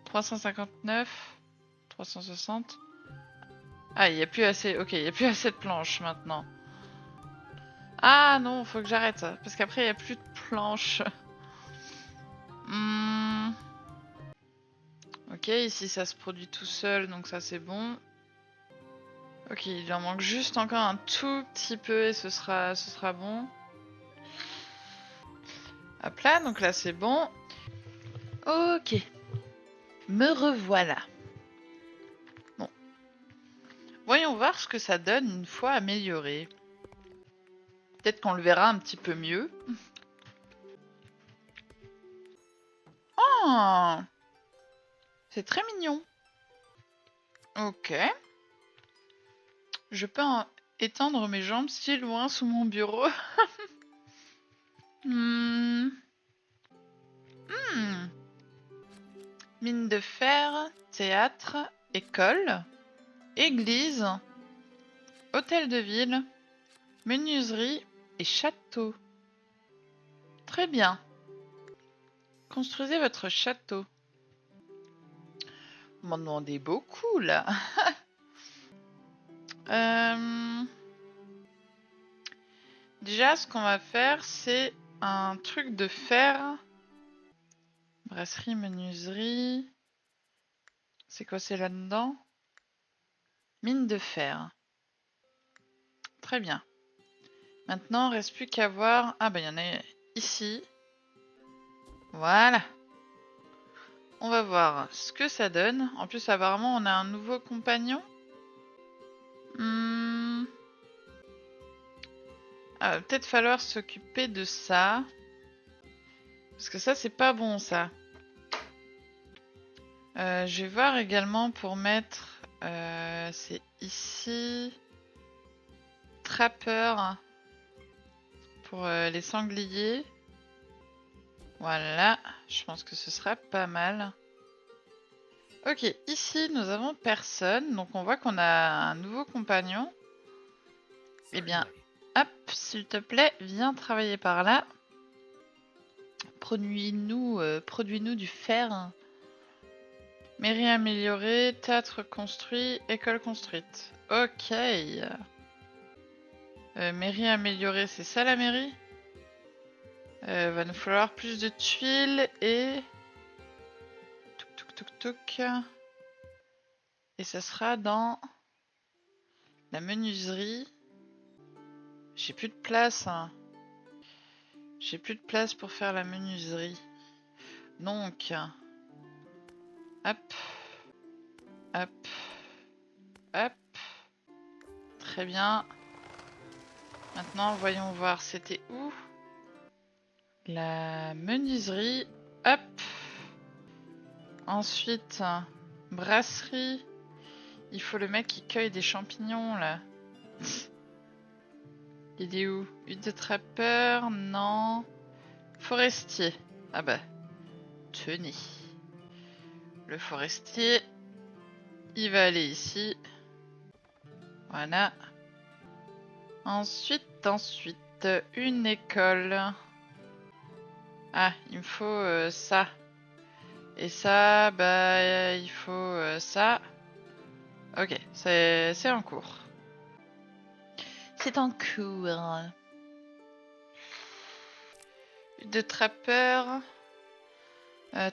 A: 359, 360. Ah, il n'y a plus assez. Ok, il n'y a plus assez de planches maintenant. Ah non, faut que j'arrête. Parce qu'après, il n'y a plus de planches. Ok, ici ça se produit tout seul, donc ça c'est bon. Ok, il en manque juste encore un tout petit peu et ce sera bon. Hop là, donc là c'est bon. Ok, me revoilà. Bon, voyons voir ce que ça donne une fois amélioré. Peut-être qu'on le verra un petit peu mieux. Oh, c'est très mignon. Ok. Je peux étendre mes jambes si loin sous mon bureau. Mine de fer, théâtre, école, église, hôtel de ville, menuiserie et château. Très bien. Construisez votre château. Vous m'en demandez beaucoup là. Déjà, ce qu'on va faire, c'est un truc de fer. Brasserie, menuiserie. C'est quoi c'est là-dedans? Mine de fer. Très bien. Maintenant, il ne reste plus qu'à voir. Ah bah il y en a ici. Voilà. On va voir ce que ça donne. En plus, apparemment, on a un nouveau compagnon. Ah, va peut-être falloir s'occuper de ça. Parce que ça, c'est pas bon, ça. Je vais voir également pour mettre... c'est ici... Trappeur. Pour les sangliers. Voilà. Je pense que ce sera pas mal. Ok, ici, nous avons personne. Donc, on voit qu'on a un nouveau compagnon. Eh bien, hop, s'il te plaît, viens travailler par là. Produis-nous du fer. Mairie améliorée, théâtre construit, école construite. Ok. Mairie améliorée, c'est ça la mairie? Va nous falloir plus de tuiles et... Touk touk touk touk. Et ça sera dans la menuiserie. J'ai plus de place. J'ai plus de place pour faire la menuiserie. Donc... Hop. Hop. Hop. Très bien. Maintenant, voyons voir, c'était où? La menuiserie. Hop. Ensuite, brasserie. Il faut le mec qui cueille des champignons, là. Il est où? Huile de trappeur? Non. Forestier. Ah bah. Tenez. Le forestier. Il va aller ici. Voilà. Ensuite, une école. Ah, il me faut ça. Et ça, bah, il faut ça. Ok, c'est en cours. C'est en cours. De trappeur.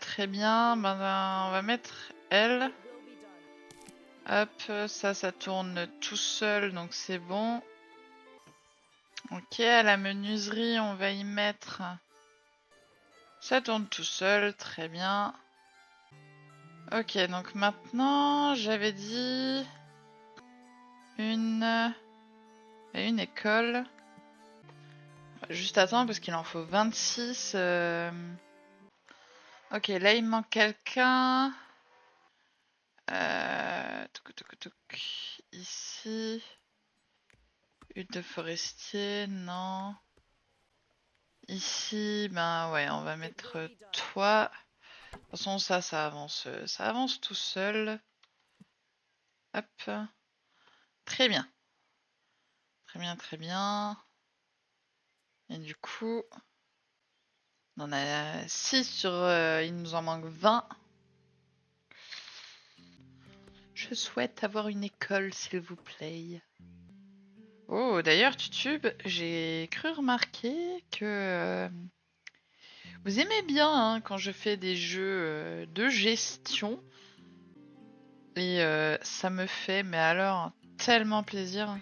A: Très bien. Ben, on va mettre elle. Hop, ça tourne tout seul, donc c'est bon. Ok, à la menuiserie, on va y mettre... Ça tourne tout seul, très bien. Ok, donc maintenant, j'avais dit... Une école. Juste attends parce qu'il en faut 26. Ok, là il manque quelqu'un. Ici. Hutte de forestier, non. Ici, ben ouais, on va mettre toi. De toute façon, ça avance tout seul. Hop. Très bien. Très bien, très bien. Et du coup, on en a 6 sur... il nous en manque 20. Je souhaite avoir une école, s'il vous plaît. Oh, d'ailleurs, Tutube, j'ai cru remarquer que vous aimez bien hein, quand je fais des jeux de gestion. Et ça me fait, mais alors, tellement plaisir.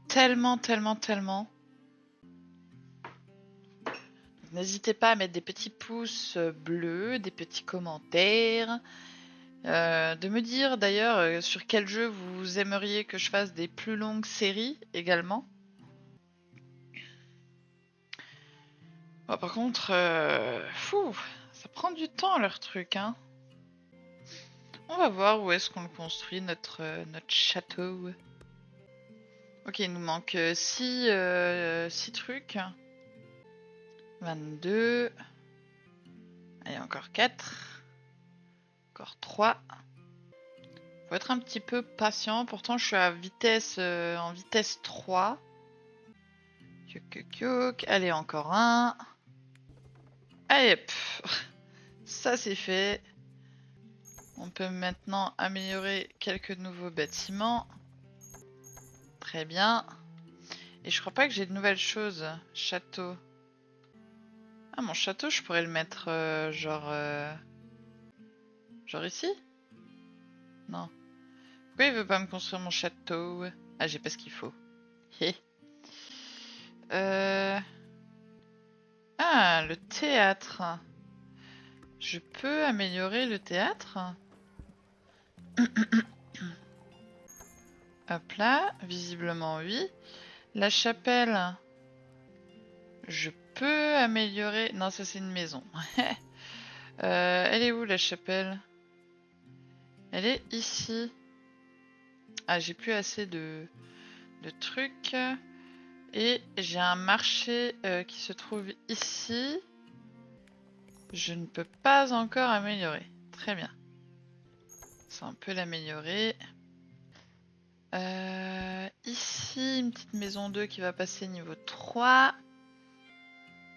A: Tellement, tellement, tellement. N'hésitez pas à mettre des petits pouces bleus, des petits commentaires. De me dire d'ailleurs sur quel jeu vous aimeriez que je fasse des plus longues séries également. Bon, par contre, ça prend du temps leur truc. Hein. On va voir où est-ce qu'on le construit, notre château. Ok, il nous manque 6 trucs. 22. Allez, encore 4. Encore 3. Faut être un petit peu patient. Pourtant, je suis à vitesse, en vitesse 3. Allez, encore un. Allez, ça c'est fait. On peut maintenant améliorer quelques nouveaux bâtiments. Très bien. Et je crois pas que j'ai de nouvelles choses. Château. Ah, mon château, je pourrais le mettre genre ici? Non. Pourquoi il veut pas me construire mon château? Ah, j'ai pas ce qu'il faut. Ah, le théâtre. Je peux améliorer le théâtre? Hop là, visiblement oui. La chapelle. Je peux améliorer... Non, ça c'est une maison. Elle est où la chapelle? Elle est ici. Ah, j'ai plus assez de trucs. Et j'ai un marché qui se trouve ici. Je ne peux pas encore améliorer. Très bien. Ça, on peut l'améliorer. Ici, une petite maison 2 qui va passer niveau 3.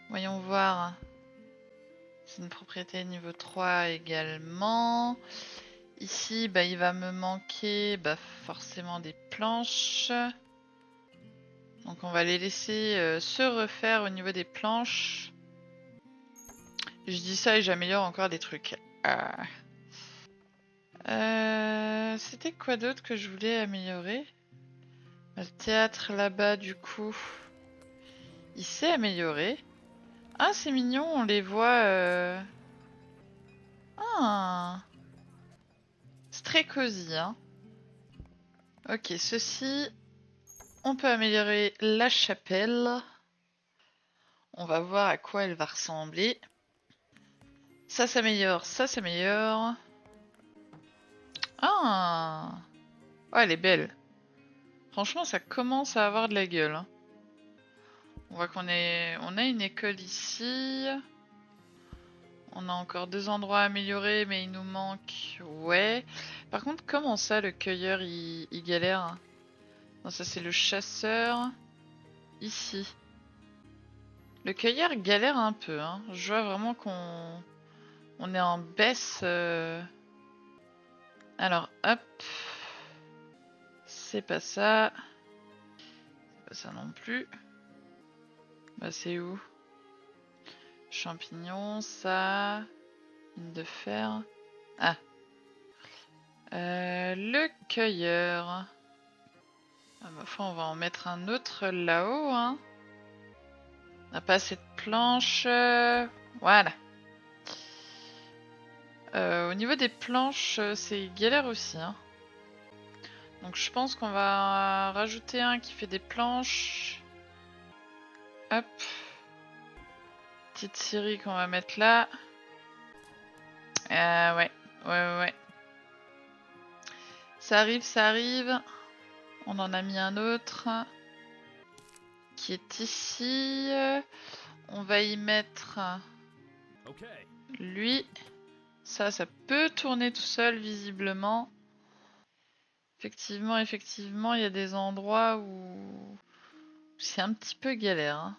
A: Voyons voir. C'est une propriété niveau 3 également. Ici, bah, il va me manquer forcément des planches. Donc on va les laisser se refaire au niveau des planches. Je dis ça et j'améliore encore des trucs. C'était quoi d'autre que je voulais améliorer? Le théâtre là-bas, du coup, il s'est amélioré. Ah, c'est mignon, on les voit. Ah, c'est très cosy, hein. Ok, ceci, on peut améliorer la chapelle. On va voir à quoi elle va ressembler. Ça s'améliore, ça s'améliore. Ah, oh, elle est belle. Franchement, ça commence à avoir de la gueule. Hein. On voit on a une école ici. On a encore 2 endroits à améliorer, mais il nous manque... Ouais. Par contre, comment ça, le cueilleur, il galère? Non, ça c'est le chasseur. Ici. Le cueilleur galère un peu. Hein. Je vois vraiment qu'on est en baisse. Alors, hop. C'est pas ça. C'est pas ça non plus. Bah, c'est où? Champignons, ça. Mine de fer. Ah. Le cueilleur. Ah, ma foi, on va en mettre un autre là-haut. Hein. On n'a pas assez de planches. Voilà. Au niveau des planches, c'est galère aussi. Hein. Donc je pense qu'on va rajouter un qui fait des planches. Hop. Petite scierie qu'on va mettre là. Ouais. Ouais. Ça arrive, ça arrive. On en a mis un autre. Qui est ici. On va y mettre lui. Ça peut tourner tout seul, visiblement. Effectivement, il y a des endroits où c'est un petit peu galère. Hein.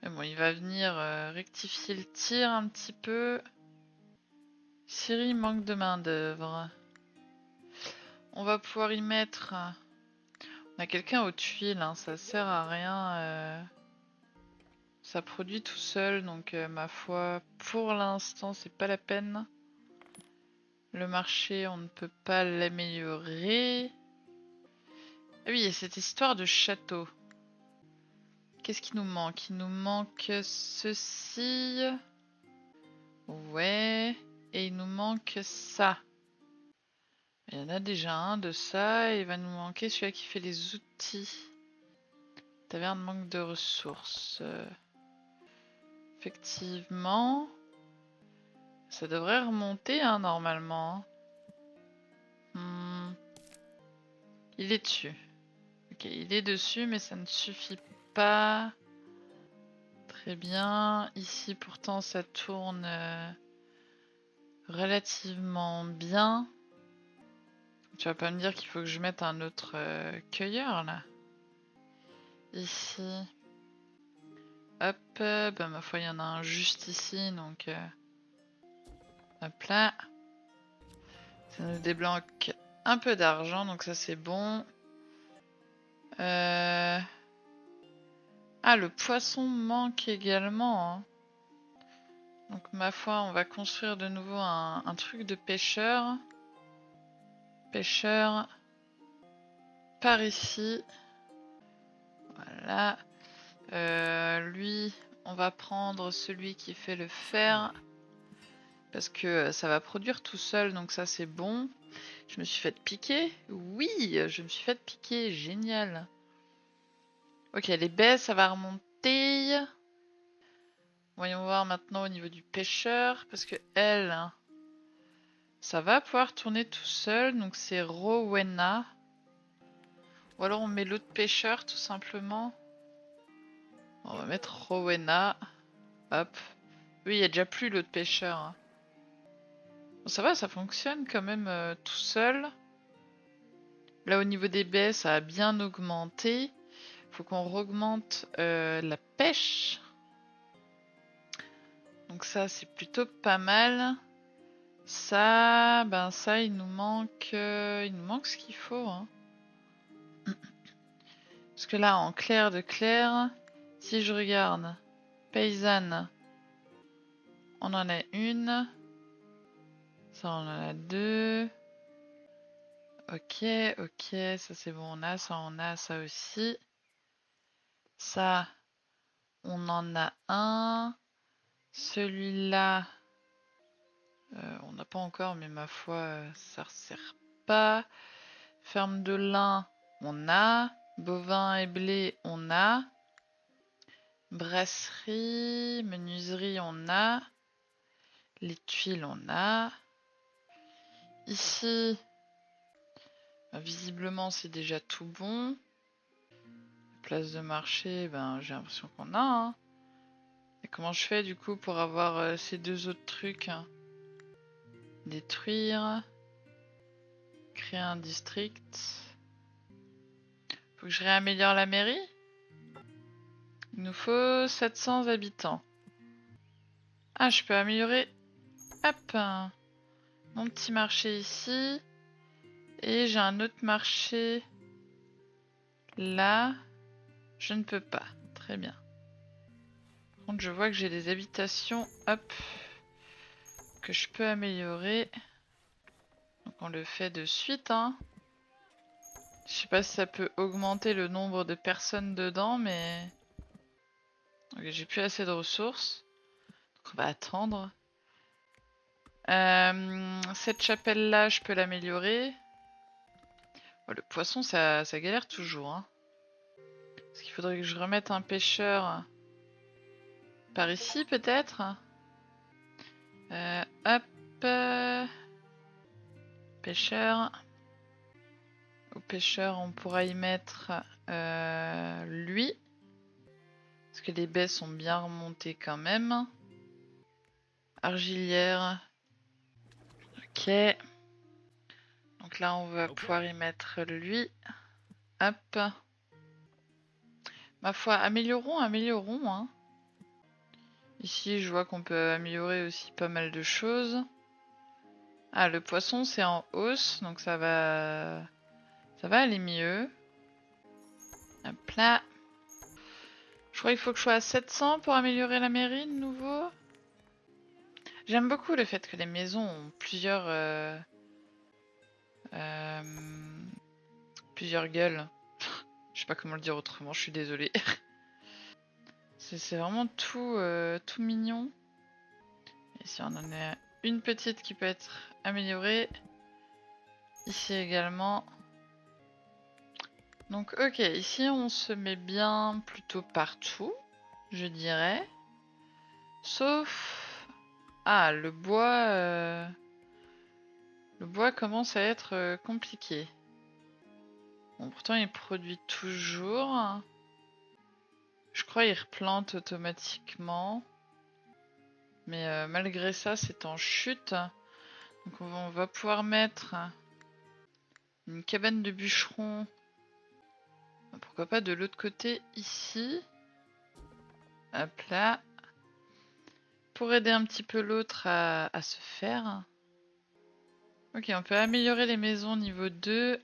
A: Mais bon, il va venir rectifier le tir un petit peu. Syrie manque de main d'œuvre. On va pouvoir y mettre... On a quelqu'un aux tuiles, hein, ça sert à rien. Ça produit tout seul, donc ma foi, pour l'instant, c'est pas la peine. Le marché, on ne peut pas l'améliorer. Ah oui, il y a cette histoire de château. Qu'est-ce qui nous manque? Il nous manque ceci. Ouais. Et il nous manque ça. Il y en a déjà un de ça. Et il va nous manquer celui qui fait les outils. Taverne manque de ressources. Effectivement. Ça devrait remonter, hein, normalement. Il est dessus. Ok, il est dessus, mais ça ne suffit pas. Très bien. Ici, pourtant, ça tourne relativement bien. Tu vas pas me dire qu'il faut que je mette un autre cueilleur, là. Ici. Hop, bah ma foi, il y en a un juste ici, donc... hop là. Ça nous débloque un peu d'argent, donc ça c'est bon. Ah, le poisson manque également. Hein. Donc ma foi, on va construire de nouveau un truc de pêcheur. Pêcheur. Par ici. Voilà. Lui, on va prendre celui qui fait le fer. Parce que ça va produire tout seul, donc ça c'est bon. Je me suis fait piquer. Oui, je me suis fait piquer. Génial. Ok, les baies, ça va remonter. Voyons voir maintenant au niveau du pêcheur. Parce que elle, ça va pouvoir tourner tout seul. Donc c'est Rowena. Ou alors on met l'autre pêcheur tout simplement. On va mettre Rowena. Hop. Oui, il n'y a déjà plus l'autre pêcheur. Hein. Bon, ça va, ça fonctionne quand même tout seul. Là au niveau des baies, ça a bien augmenté. Faut qu'on augmente la pêche. Donc ça, c'est plutôt pas mal. Ça, ben ça, il nous manque ce qu'il faut. Hein. Parce que là, en clair de clair, si je regarde, paysanne, on en a une. Ça, on en a deux. Ok, ça c'est bon, on a ça aussi. Ça, on en a un. Celui-là, on n'a pas encore, mais ma foi, ça ne sert pas. Ferme de lin, on a. Bovin et blé, on a. Brasserie, menuiserie, on a. Les tuiles, on a. Ici, visiblement, c'est déjà tout bon. Place de marché, ben j'ai l'impression qu'on a. Hein. Et comment je fais du coup pour avoir ces deux autres trucs? Hein. Détruire. Créer un district. Faut que je réaméliore la mairie. Il nous faut 700 habitants. Ah, je peux améliorer. Hop. Mon petit marché ici. Et j'ai un autre marché là. Je ne peux pas. Très bien. Par contre, je vois que j'ai des habitations. Hop. Que je peux améliorer. Donc on le fait de suite. Hein. Je sais pas si ça peut augmenter le nombre de personnes dedans, mais... Ok, j'ai plus assez de ressources. Donc on va attendre. Cette chapelle-là, je peux l'améliorer. Oh, le poisson, ça galère toujours. Hein. Parce qu'il il faudrait que je remette un pêcheur par ici peut-être. Hop. Pêcheur. Au pêcheur, on pourra y mettre lui. Parce que les baies sont bien remontées quand même. Argilière. Ok. Donc là, on va pouvoir y mettre lui. Hop. Ma foi, améliorons. Hein. Ici, je vois qu'on peut améliorer aussi pas mal de choses. Ah, le poisson, c'est en hausse, donc ça va aller mieux. Hop là. Je crois qu'il faut que je sois à 700 pour améliorer la mairie de nouveau. J'aime beaucoup le fait que les maisons ont plusieurs gueules. Je sais pas comment le dire autrement, je suis désolée. C'est vraiment tout mignon. Ici, on en a une petite qui peut être améliorée. Ici également. Donc ok, ici on se met bien plutôt partout, je dirais. Sauf... Ah, le bois commence à être compliqué. Bon, pourtant il produit toujours. Je crois qu'il replante automatiquement. Mais malgré ça, c'est en chute. Donc on va pouvoir mettre une cabane de bûcheron. Pourquoi pas de l'autre côté, ici. Hop là. Pour aider un petit peu l'autre à se faire. Ok, on peut améliorer les maisons niveau 2.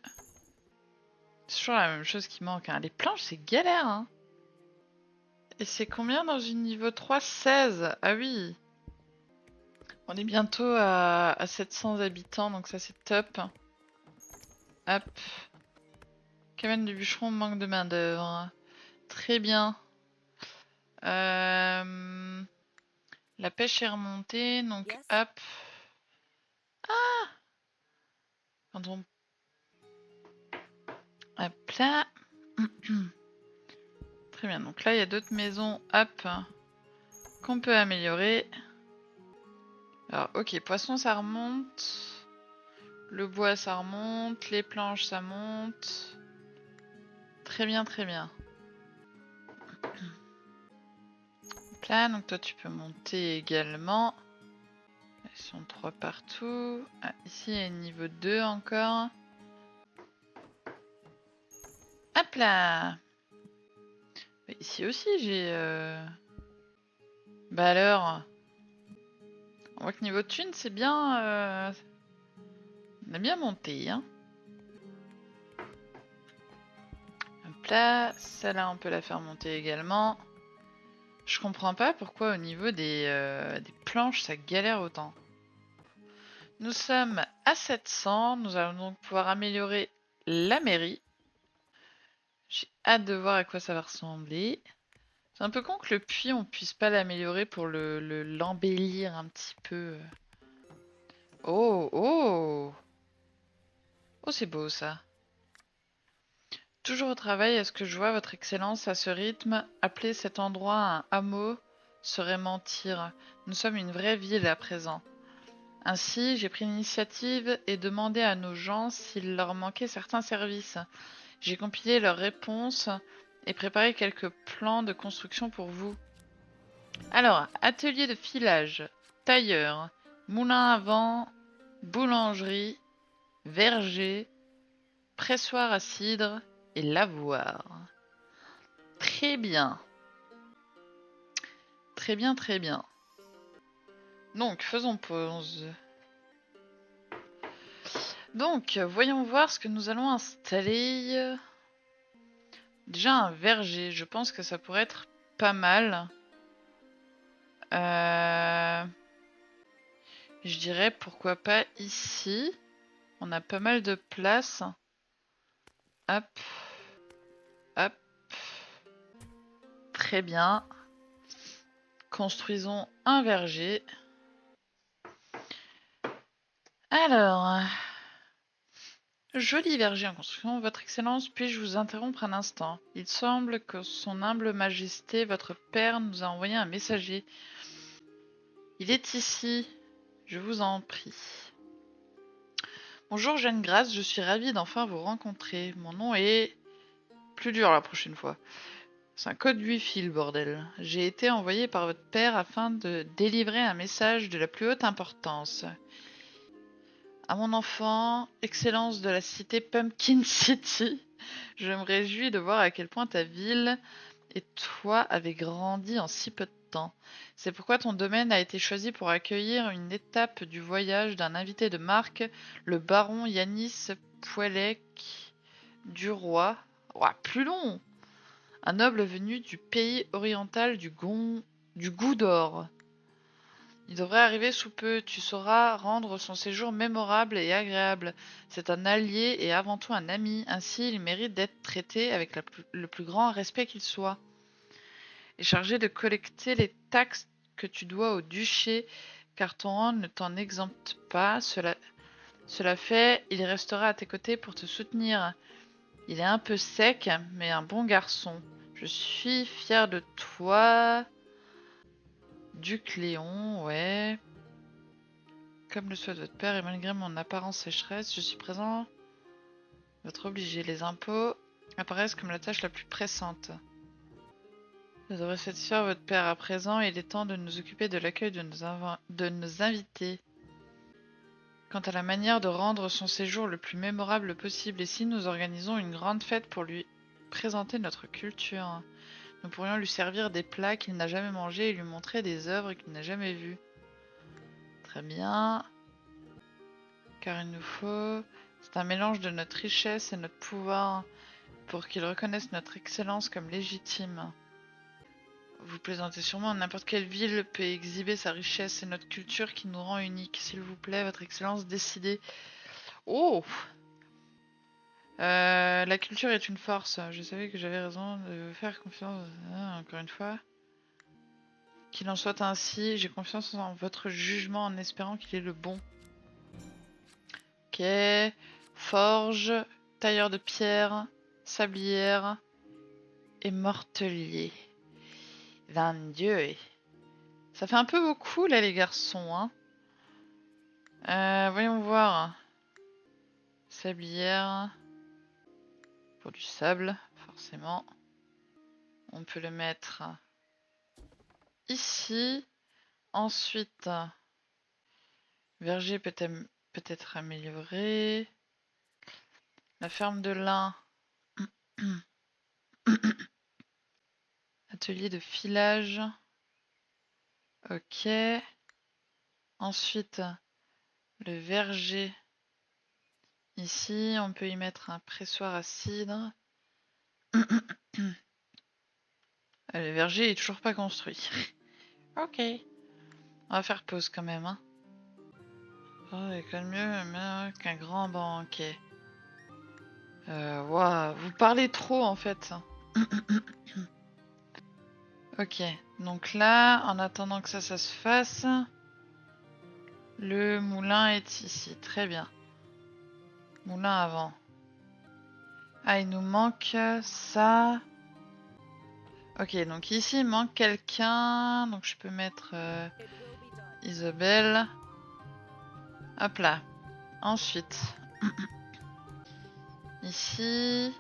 A: C'est toujours la même chose qui manque. Hein. Les planches, c'est galère. Hein. Et c'est combien dans une niveau 3? 16. Ah oui. On est bientôt à 700 habitants, donc ça c'est top. Hop. Cabane du bûcheron, manque de main d'œuvre. Très bien. La pêche est remontée, donc hop. Ah, pardon. Hop là. Très bien, donc là il y a d'autres maisons, hop, qu'on peut améliorer. Alors ok, poisson ça remonte. Le bois ça remonte, les planches ça monte. Très bien, très bien. Hop là, donc toi tu peux monter également. Ils sont 3 partout. Ah, ici il y a niveau 2 encore. Hop là. Mais ici aussi j'ai... Bah alors... On voit que niveau thune c'est bien... On a bien monté, hein. Hop là, celle-là on peut la faire monter également. Je comprends pas pourquoi au niveau des planches ça galère autant. Nous sommes à 700, nous allons donc pouvoir améliorer la mairie. J'ai hâte de voir à quoi ça va ressembler. C'est un peu con que le puits on puisse pas l'améliorer pour l'embellir un petit peu. Oh, oh! Oh, c'est beau ça. Toujours au travail, est-ce que je vois votre excellence à ce rythme? Appeler cet endroit un hameau serait mentir. Nous sommes une vraie ville à présent. Ainsi, j'ai pris l'initiative et demandé à nos gens s'il leur manquait certains services. J'ai compilé leurs réponses et préparé quelques plans de construction pour vous. Alors, atelier de filage, tailleur, moulin à vent, boulangerie, verger, pressoir à cidre et lavoir. Très bien. Très bien, très bien. Donc, faisons pause. Donc, voyons voir ce que nous allons installer. Déjà un verger, je pense que ça pourrait être pas mal. Je dirais pourquoi pas ici. On a pas mal de place. Hop. Hop. Très bien. Construisons un verger. Alors, Joli verger en construction, votre excellence, puis-je vous interrompre un instant? Il semble que son humble majesté, votre père, nous a envoyé un messager. Il est ici, je vous en prie. Bonjour Jeanne Grace, je suis ravie d'enfin vous rencontrer. Mon nom est... Plus dur la prochaine fois. C'est un code Wi-Fi le bordel. J'ai été envoyé par votre père afin de délivrer un message de la plus haute importance. À mon enfant, excellence de la cité Pumpkin City, je me réjouis de voir à quel point ta ville et toi avez grandi en si peu de temps. C'est pourquoi ton domaine a été choisi pour accueillir une étape du voyage d'un invité de marque, le baron Yanis Puelek du roi. Ouah, plus long! Un noble venu du pays oriental du Goudor. Il devrait arriver sous peu. Tu sauras rendre son séjour mémorable et agréable. C'est un allié et avant tout un ami. Ainsi, il mérite d'être traité avec le plus grand respect qu'il soit. Est chargé de collecter les taxes que tu dois au duché, car ton rang ne t'en exempte pas. Cela fait, il restera à tes côtés pour te soutenir. Il est un peu sec, mais un bon garçon. Je suis fier de toi. Duc Léon, ouais. Comme le souhaite votre père, et malgré mon apparence sécheresse, je suis présent. Votre obligé. Les impôts apparaissent comme la tâche la plus pressante. Je devrais satisfaire votre père à présent. Il est temps de nous occuper de l'accueil de nos invités. Quant à la manière de rendre son séjour le plus mémorable possible, ici nous organisons une grande fête pour lui présenter notre culture. Nous pourrions lui servir des plats qu'il n'a jamais mangés et lui montrer des œuvres qu'il n'a jamais vues. Très bien. Car il nous faut... C'est un mélange de notre richesse et notre pouvoir pour qu'il reconnaisse notre excellence comme légitime. Vous plaisantez sûrement, n'importe quelle ville peut exhiber sa richesse et notre culture qui nous rend uniques. S'il vous plaît, votre excellence, décidez. Oh! La culture est une force. Je savais que j'avais raison de faire confiance. Encore une fois. Qu'il en soit ainsi, j'ai confiance en votre jugement en espérant qu'il est le bon. Ok. Forge, tailleur de pierre, sablière et mortelier. Dieu. Ça fait un peu beaucoup là les garçons, hein. Voyons voir. Sablière. Pour du sable, forcément. On peut le mettre ici. Ensuite, verger peut-être amélioré. La ferme de lin. Atelier de filage. Ok. Ensuite, le verger. Ici, on peut y mettre un pressoir à cidre. Le verger est toujours pas construit. Ok. On va faire pause quand même. Hein. Oh, c'est quand même mieux qu'un grand banquet. Wow, vous parlez trop en fait. Ok, donc là, en attendant que ça se fasse, le moulin est ici. Très bien. Moulin avant. Ah, il nous manque ça. Ok, donc ici, il manque quelqu'un. Donc je peux mettre Isabelle. Hop là. Ensuite, ici,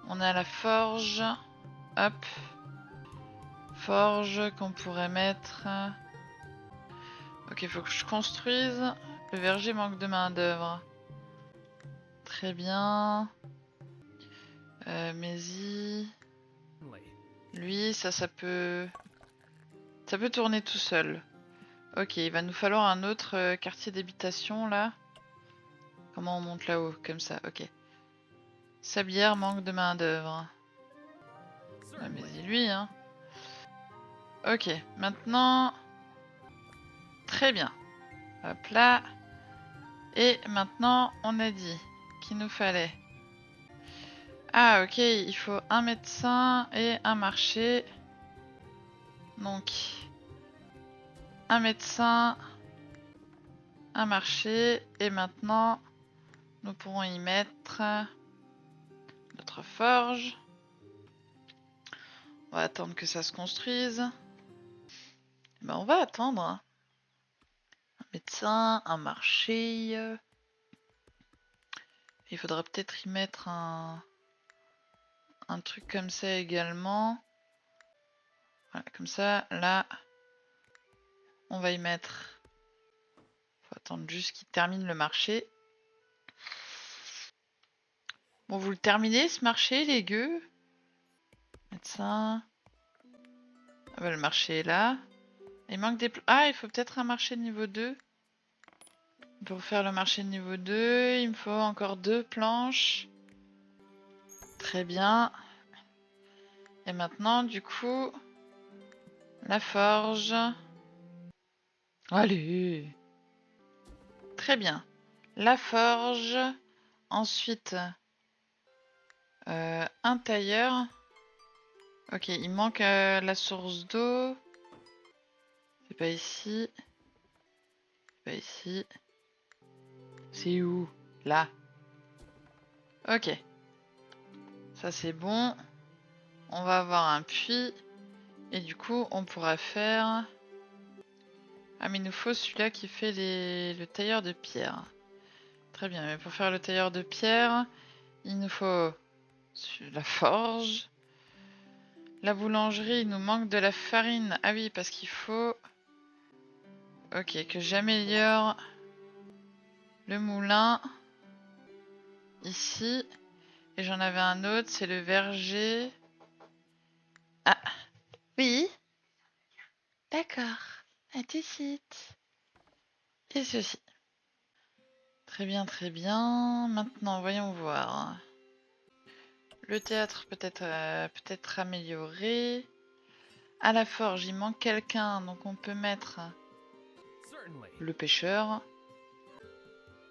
A: on a la forge. Hop. Forge qu'on pourrait mettre. Ok, il faut que je construise. Le verger manque de main d'œuvre. Très bien. Mézi. Lui, ça peut... Ça peut tourner tout seul. Ok, il va nous falloir un autre quartier d'habitation là. Comment on monte là-haut? Comme ça, ok. Sablière manque de main d'œuvre. Ah, mais lui, hein. Ok, maintenant... Très bien. Hop là. Et maintenant, on a dit qu'il nous fallait... Ah, ok, il faut un médecin et un marché. Donc, un médecin, un marché. Et maintenant, nous pourrons y mettre notre forge. On va attendre que ça se construise. Ben, on va attendre. Un médecin, un marché. Il faudra peut-être y mettre un truc comme ça également. Voilà, comme ça, là, on va y mettre. Faut attendre juste qu'il termine le marché. Bon, vous le terminez ce marché, les gueux? Médecin. Ah bah, le marché est là. Il manque des... Ah, il faut peut-être un marché niveau 2. Pour faire le marché niveau 2, il me faut encore 2 planches. Très bien. Et maintenant, du coup, la forge. Allez. Très bien. La forge. Ensuite, un tailleur. Ok, il manque la source d'eau. C'est pas ici. C'est pas ici. C'est où? Là. Ok. Ça c'est bon. On va avoir un puits. Et du coup, on pourra faire... Ah mais il nous faut celui-là qui fait le tailleur de pierre. Très bien, mais pour faire le tailleur de pierre, il nous faut la forge. La boulangerie, il nous manque de la farine. Ah oui, parce qu'il faut... Ok, que j'améliore le moulin. Ici. Et j'en avais un autre, c'est le verger. Ah, oui. D'accord. À tout de suite. Et ceci. Très bien, très bien. Maintenant, voyons voir. Le théâtre peut-être amélioré. À la forge, il manque quelqu'un, donc on peut mettre le pêcheur.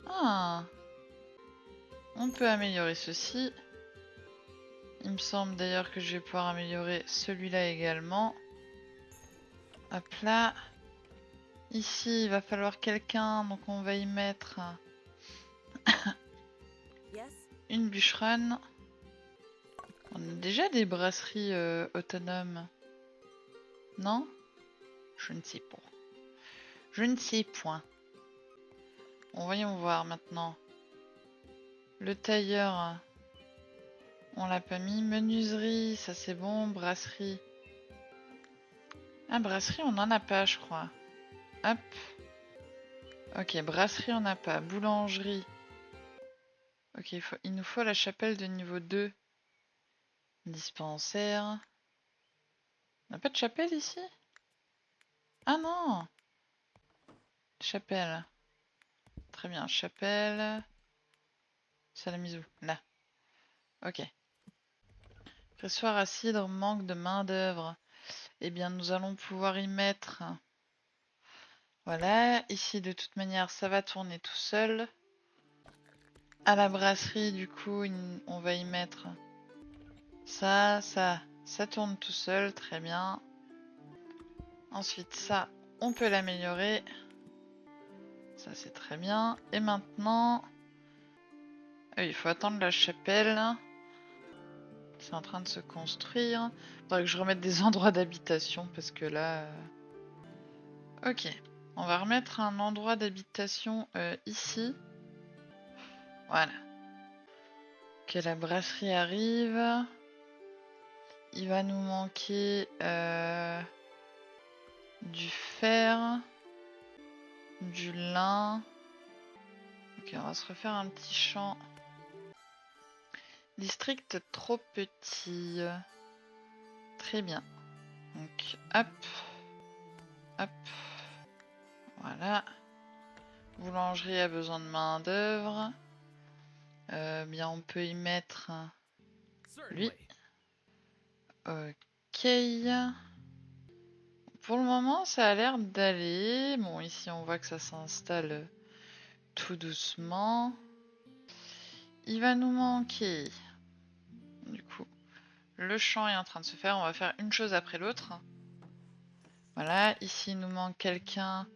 A: Ah, on peut améliorer ceci. Il me semble d'ailleurs que je vais pouvoir améliorer celui-là également. Hop là. Ici, il va falloir quelqu'un, donc on va y mettre une bûcheronne. On a déjà des brasseries autonomes. Non? Je ne sais pas. Je ne sais point. Bon, voyons voir maintenant. Le tailleur, on l'a pas mis. Menuiserie, ça c'est bon. Brasserie. Ah, brasserie, on n'en a pas, je crois. Hop. Ok, brasserie, on n'a pas. Boulangerie. Ok, il nous faut la chapelle de niveau 2. Dispensaire. On n'a pas de chapelle ici? Ah non! Chapelle. Très bien, chapelle. Ça l'a mise où? Là. Ok. Pressoir à cidre manque de main d'œuvre. Eh bien, nous allons pouvoir y mettre... Voilà, ici de toute manière ça va tourner tout seul. À la brasserie du coup on va y mettre ça tourne tout seul, très bien. Ensuite ça, on peut l'améliorer. Ça c'est très bien. Et maintenant, il faut attendre la chapelle. C'est en train de se construire. Faudrait que je remette des endroits d'habitation parce que là... Ok, on va remettre un endroit d'habitation ici. Voilà. Que la brasserie arrive. Il va nous manquer du fer, du lin. Ok, on va se refaire un petit champ. District trop petit. Très bien. Donc, hop. Hop. Voilà. Boulangerie a besoin de main d'œuvre. Bien, on peut y mettre lui. Ok. Pour le moment, ça a l'air d'aller. Bon, ici, on voit que ça s'installe tout doucement. Il va nous manquer, du coup, le champ est en train de se faire. On va faire une chose après l'autre. Voilà, ici, il nous manque quelqu'un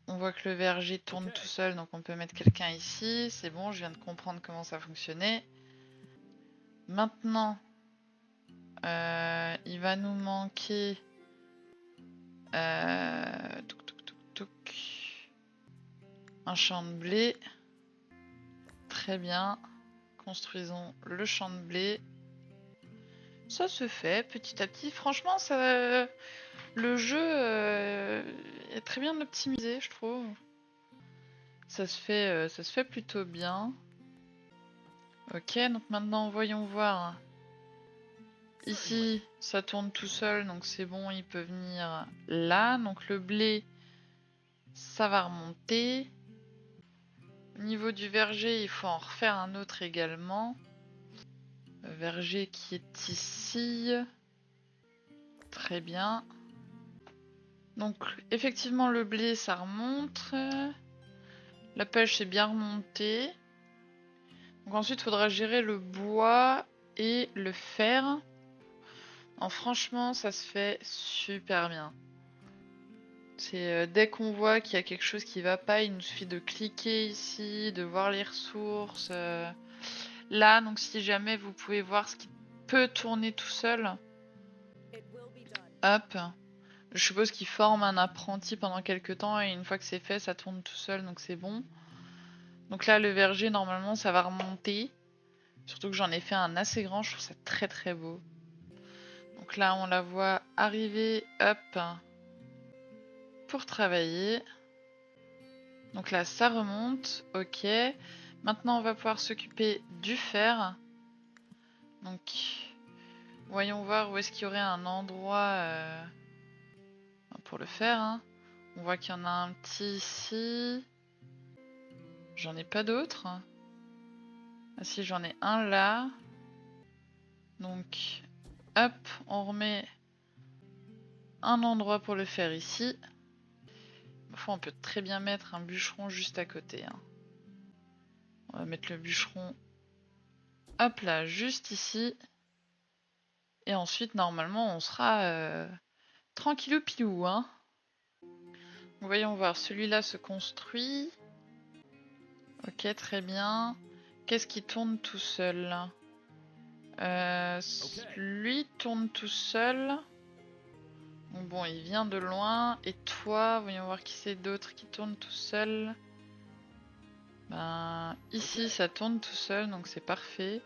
A: On voit que le verger tourne tout seul, donc on peut mettre quelqu'un ici. C'est bon, je viens de comprendre comment ça fonctionnait. Maintenant, il va nous manquer... un champ de blé. Très bien. Construisons le champ de blé. Ça se fait petit à petit. Franchement, ça, le jeu est très bien optimisé, je trouve. Ça se fait plutôt bien. Ok, donc maintenant, voyons voir. Ici, ça tourne tout seul, donc c'est bon, il peut venir là. Donc le blé, ça va remonter. Au niveau du verger, il faut en refaire un autre également. Le verger qui est ici. Très bien. Donc effectivement le blé ça remonte. La pêche c'est bien remonté. Donc ensuite il faudra gérer le bois et le fer. Alors, franchement ça se fait super bien. C'est dès qu'on voit qu'il y a quelque chose qui va pas, il nous suffit de cliquer ici, de voir les ressources. Là, donc si jamais vous pouvez voir ce qui peut tourner tout seul. Hop. Je suppose qu'il forme un apprenti pendant quelques temps et une fois que c'est fait, ça tourne tout seul, donc c'est bon. Donc là, le verger, normalement, ça va remonter. Surtout que j'en ai fait un assez grand, je trouve ça très très beau. Donc là, on la voit arriver, hop, pour travailler. Donc là, ça remonte, ok. Maintenant, on va pouvoir s'occuper du fer. Donc, voyons voir où est-ce qu'il y aurait un endroit pour le faire. Hein. On voit qu'il y en a un petit ici. J'en ai pas d'autres. Ah si, j'en ai un là. Donc, hop, on remet un endroit pour le faire ici. Parfois, on peut très bien mettre un bûcheron juste à côté. Hein. On va mettre le bûcheron, hop là, juste ici. Et ensuite, normalement, on sera tranquillou pilou. Hein. Voyons voir, celui-là se construit. Ok, très bien. Qu'est-ce qui tourne tout seul? Lui tourne tout seul. Bon, il vient de loin. Et toi, voyons voir qui c'est d'autre qui tourne tout seul. Ben, ici, ça tourne tout seul, donc c'est parfait.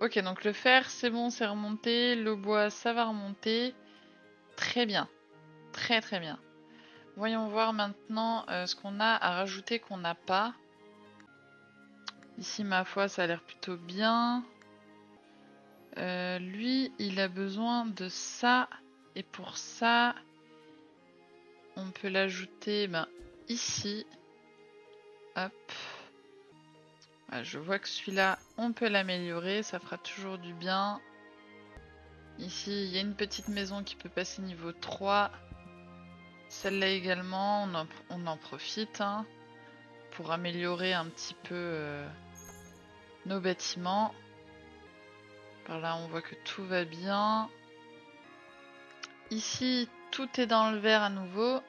A: Ok, donc le fer, c'est bon, c'est remonté. Le bois, ça va remonter. Très bien. Très très bien. Voyons voir maintenant ce qu'on a à rajouter qu'on n'a pas. Ici, ma foi, ça a l'air plutôt bien. Lui, il a besoin de ça. Et pour ça, on peut l'ajouter ici. Hop. Ouais, je vois que celui-là, on peut l'améliorer. Ça fera toujours du bien. Ici, il y a une petite maison qui peut passer niveau 3. Celle-là également, on en profite hein, pour améliorer un petit peu nos bâtiments. Par là, on voit que tout va bien. Ici, tout est dans le vert à nouveau.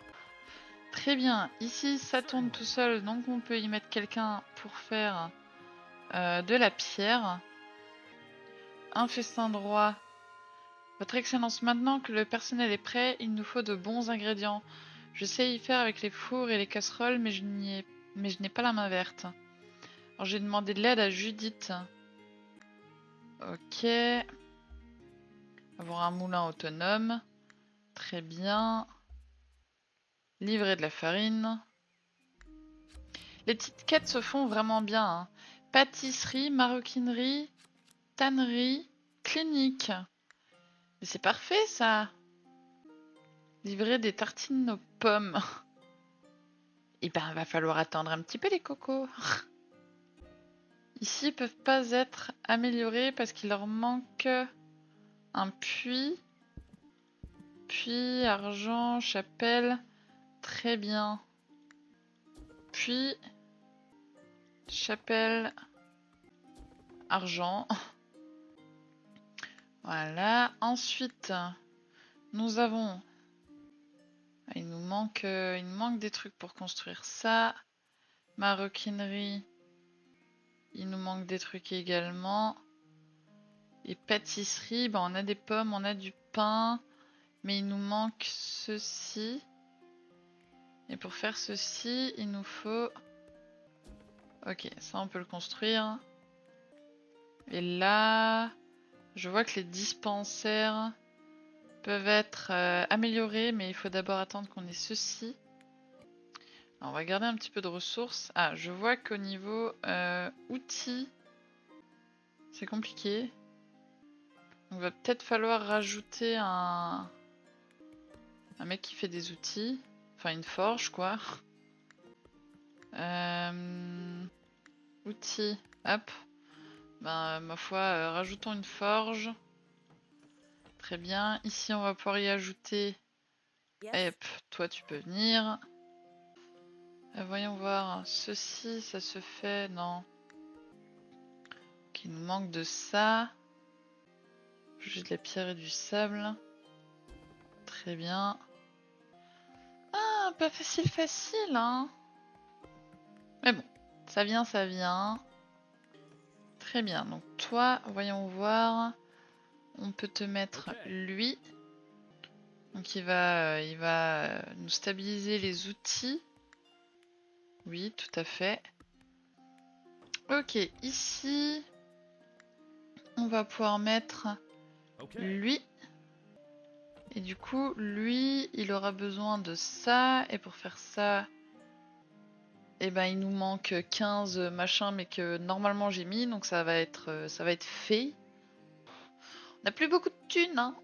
A: Très bien. Ici, ça tourne tout seul, donc on peut y mettre quelqu'un pour faire de la pierre. Un festin de roi. Votre Excellence, maintenant que le personnel est prêt, il nous faut de bons ingrédients. Je sais y faire avec les fours et les casseroles, mais je n'ai pas la main verte. Alors j'ai demandé de l'aide à Judith. Ok. Avoir un moulin autonome. Très bien. Livrer de la farine. Les petites quêtes se font vraiment bien. Hein. Pâtisserie, maroquinerie, tannerie, clinique. Mais c'est parfait ça. Livrer des tartines aux pommes. Eh ben, va falloir attendre un petit peu les cocos. Ici, ils peuvent pas être améliorés parce qu'il leur manque un puits. Puits, argent, chapelle. Très bien. Puits, chapelle, argent. Voilà. Ensuite, nous avons... Il nous il nous manque des trucs pour construire ça. Maroquinerie, il nous manque des trucs également. Et pâtisserie, bah on a des pommes, on a du pain, mais il nous manque ceci. Et pour faire ceci, il nous faut... Ok, ça on peut le construire. Et là, je vois que les dispensaires peuvent être améliorés, mais il faut d'abord attendre qu'on ait ceci. Alors, on va garder un petit peu de ressources. Ah, je vois qu'au niveau outils, c'est compliqué. Donc, il va peut-être falloir rajouter un mec qui fait des outils. Enfin, une forge, quoi. Outils, hop. Ben, ma foi, rajoutons une forge. Très bien. Ici, on va pouvoir y ajouter. Hop, toi, tu peux venir. Voyons voir. Ceci, ça se fait. Non. Ok, il nous manque de ça. Juste de la pierre et du sable. Très bien. Ah, pas facile, facile, hein. Mais bon, ça vient, ça vient. Très bien. Donc toi, voyons voir. On peut te mettre lui. Donc il va nous stabiliser les outils. Oui, tout à fait. Ok, ici, on va pouvoir mettre lui. Et du coup, lui, il aura besoin de ça. Et pour faire ça, eh ben, il nous manque 15 machins, mais que normalement j'ai mis. Donc ça va être fait. On n'a plus beaucoup de thunes, hein.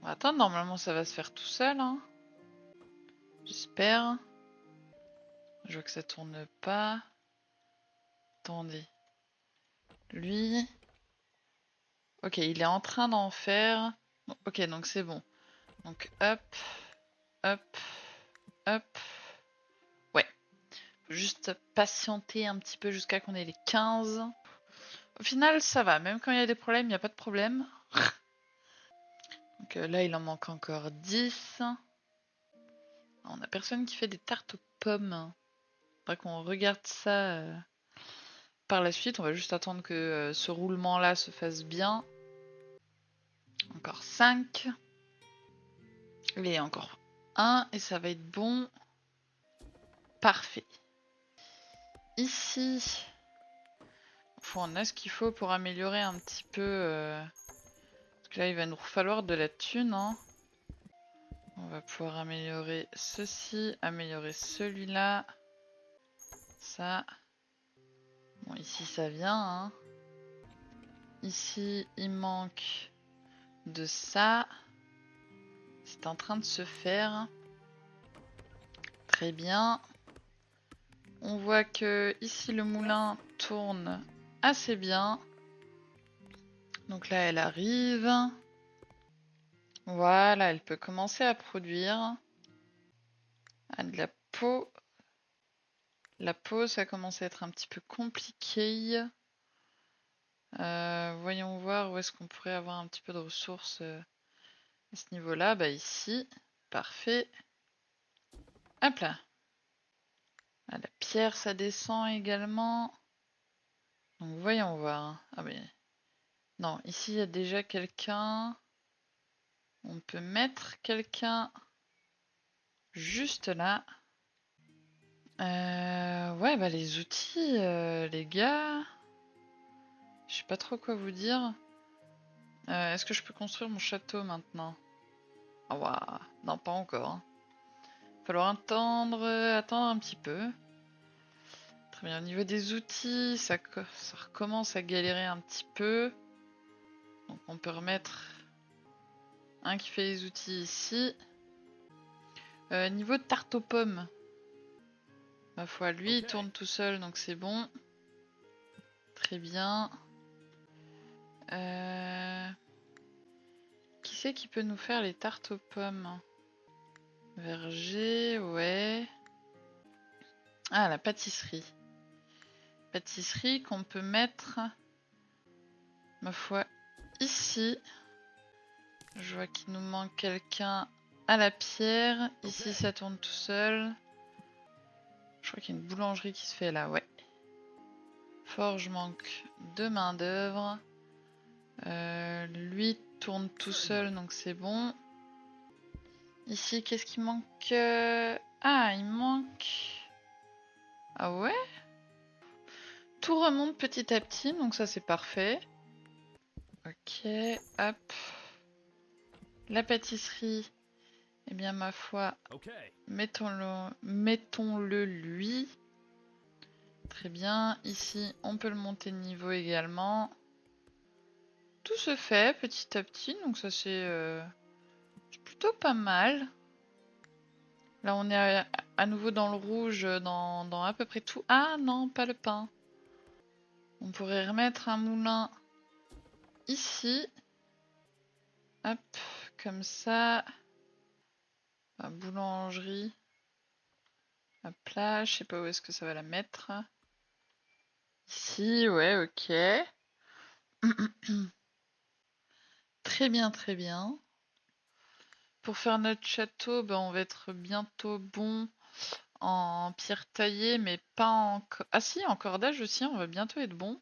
A: Attends, normalement ça va se faire tout seul, hein. J'espère. Je vois que ça tourne pas. Attendez. Lui. Ok, il est en train d'en faire. Ok, donc c'est bon. Donc hop, hop, hop. Ouais. Juste patienter un petit peu jusqu'à qu'on ait les 15. Au final, ça va. Même quand il y a des problèmes, il n'y a pas de problème. Donc là, il en manque encore 10. On a personne qui fait des tartes aux pommes. Faudrait qu'on regarde ça par la suite. On va juste attendre que ce roulement-là se fasse bien. Encore 5. Et encore 1. Et ça va être bon. Parfait. Ici, on a ce qu'il faut pour améliorer un petit peu. Parce que là, il va nous falloir de la thune. Hein. On va pouvoir améliorer ceci, améliorer celui-là. Ça. Bon, ici, ça vient. Hein. Ici, il manque de ça. C'est en train de se faire. Très bien. On voit que ici, le moulin tourne assez bien. Donc là, elle arrive. Voilà, elle peut commencer à produire. Ah, de la peau. La peau, ça commence à être un petit peu compliqué. Voyons voir où est-ce qu'on pourrait avoir un petit peu de ressources à ce niveau-là. Bah ici, parfait. Hop là. Ah, la pierre, ça descend également. Donc voyons voir. Ah mais non, ici il y a déjà quelqu'un. On peut mettre quelqu'un juste là. Ouais, bah les outils, les gars. Je sais pas trop quoi vous dire. Est-ce que je peux construire mon château maintenant? Ah ouah, non, pas encore. Hein. Falloir attendre un petit peu. Très bien, au niveau des outils, ça recommence à galérer un petit peu. Donc on peut remettre un qui fait les outils ici. Niveau de tarte aux pommes. Ma foi, lui il tourne tout seul, donc c'est bon. Très bien. Qui c'est qui peut nous faire les tartes aux pommes? Verger, ouais. Ah, la pâtisserie. Pâtisserie qu'on peut mettre, ma foi, ici. Je vois qu'il nous manque quelqu'un à la pierre. Ici, ça tourne tout seul. Je crois qu'il y a une boulangerie qui se fait là, ouais. Forge manque de main d'œuvre. Lui tourne tout seul, donc c'est bon. Ici, qu'est-ce qui manque? Ah, il manque... Ah ouais? Tout remonte petit à petit, donc ça c'est parfait. Ok, hop. La pâtisserie, eh bien ma foi, mettons-le lui. Très bien, ici on peut le monter de niveau également. Tout se fait petit à petit, donc ça c'est plutôt pas mal. Là on est à nouveau dans le rouge dans à peu près tout. Ah non, pas le pain. On pourrait remettre un moulin ici. Hop, comme ça. La boulangerie. Hop là, je sais pas où est-ce que ça va la mettre. Ici, ouais, ok. Très bien, très bien. Pour faire notre château, ben, on va être bientôt bon en pierre taillée, mais pas en... Ah si, en cordage aussi, on va bientôt être bon.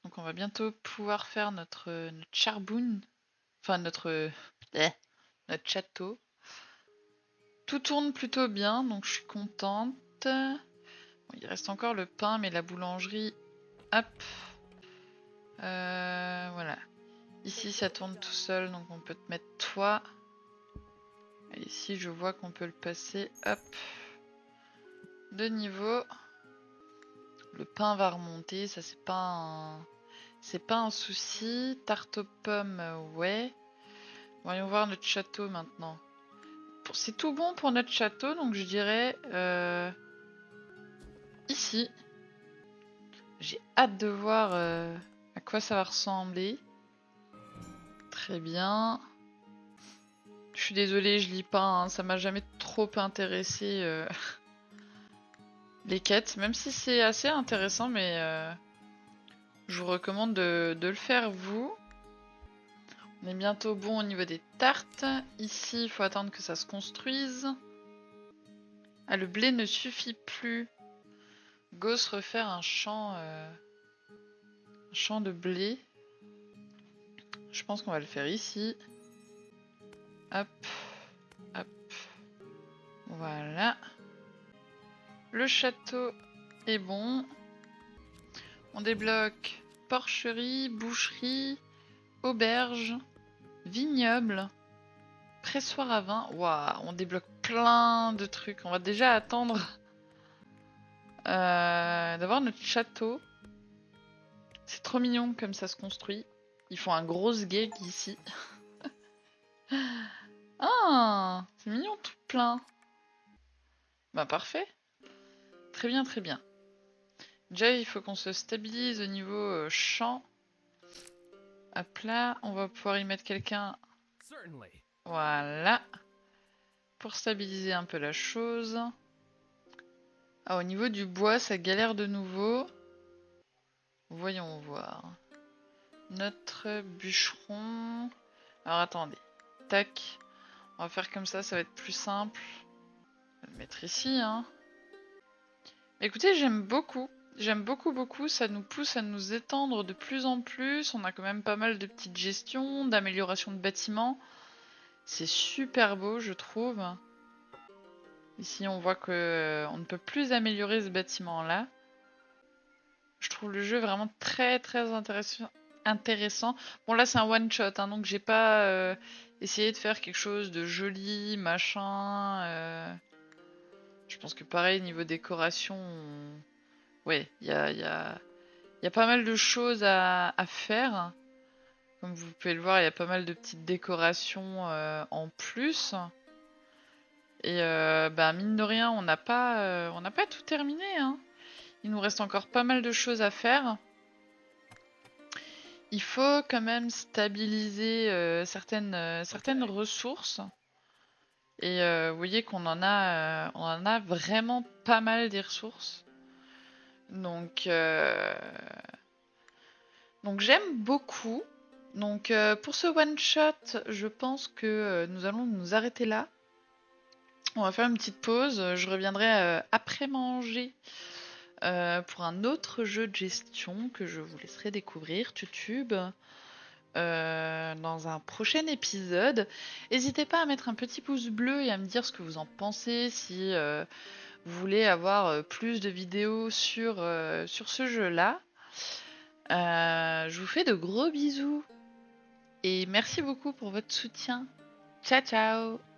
A: Donc on va bientôt pouvoir faire notre charboun. Enfin, notre château. Tout tourne plutôt bien, donc je suis contente. Bon, il reste encore le pain, mais la boulangerie... Hop. Voilà. Ici, ça tourne tout seul, donc on peut te mettre toi. Et ici, je vois qu'on peut le passer, hop, de niveau. Le pain va remonter, ça c'est pas un souci. Tarte aux pommes, ouais. Voyons voir notre château maintenant. C'est tout bon pour notre château, donc je dirais ici. J'ai hâte de voir à quoi ça va ressembler. Très bien. Je suis désolée, je lis pas, hein, ça m'a jamais trop intéressé les quêtes, même si c'est assez intéressant, mais je vous recommande de le faire vous. On est bientôt bon au niveau des tartes. Ici, il faut attendre que ça se construise. Ah, le blé ne suffit plus. Go se refaire un champ de blé. Je pense qu'on va le faire ici. Hop, hop. Voilà. Le château est bon. On débloque porcherie, boucherie, auberge, vignoble, pressoir à vin. Waouh, on débloque plein de trucs. On va déjà attendre d'avoir notre château. C'est trop mignon comme ça se construit. Ils font un gros gag ici. Ah, c'est mignon tout plein. Bah parfait. Très bien, très bien. Déjà, il faut qu'on se stabilise au niveau champ. Hop là, on va pouvoir y mettre quelqu'un. Voilà. Pour stabiliser un peu la chose. Ah, au niveau du bois, ça galère de nouveau. Voyons voir. Notre bûcheron. Alors attendez. Tac. On va faire comme ça va être plus simple. On va le mettre ici, hein. Écoutez, j'aime beaucoup. J'aime beaucoup, beaucoup. Ça nous pousse à nous étendre de plus en plus. On a quand même pas mal de petites gestions, d'amélioration de bâtiments. C'est super beau, je trouve. Ici, on voit que on ne peut plus améliorer ce bâtiment-là. Je trouve le jeu vraiment très, très intéressant. Bon, là, c'est un one-shot, hein, donc j'ai pas essayé de faire quelque chose de joli, machin. Je pense que pareil, niveau décoration, ouais, il y a pas mal de choses à faire. Comme vous pouvez le voir, il y a pas mal de petites décorations en plus. Et bah, mine de rien, on n'a pas tout terminé, hein. Il nous reste encore pas mal de choses à faire. Il faut quand même stabiliser certaines ressources. Et vous voyez qu'on on en a vraiment pas mal des ressources. Donc j'aime beaucoup. Donc pour ce one shot, je pense que nous allons nous arrêter là. On va faire une petite pause. Je reviendrai après manger pour un autre jeu de gestion que je vous laisserai découvrir, Tutube, dans un prochain épisode. N'hésitez pas à mettre un petit pouce bleu et à me dire ce que vous en pensez, si vous voulez avoir plus de vidéos sur ce jeu-là. Je vous fais de gros bisous et merci beaucoup pour votre soutien. Ciao ciao!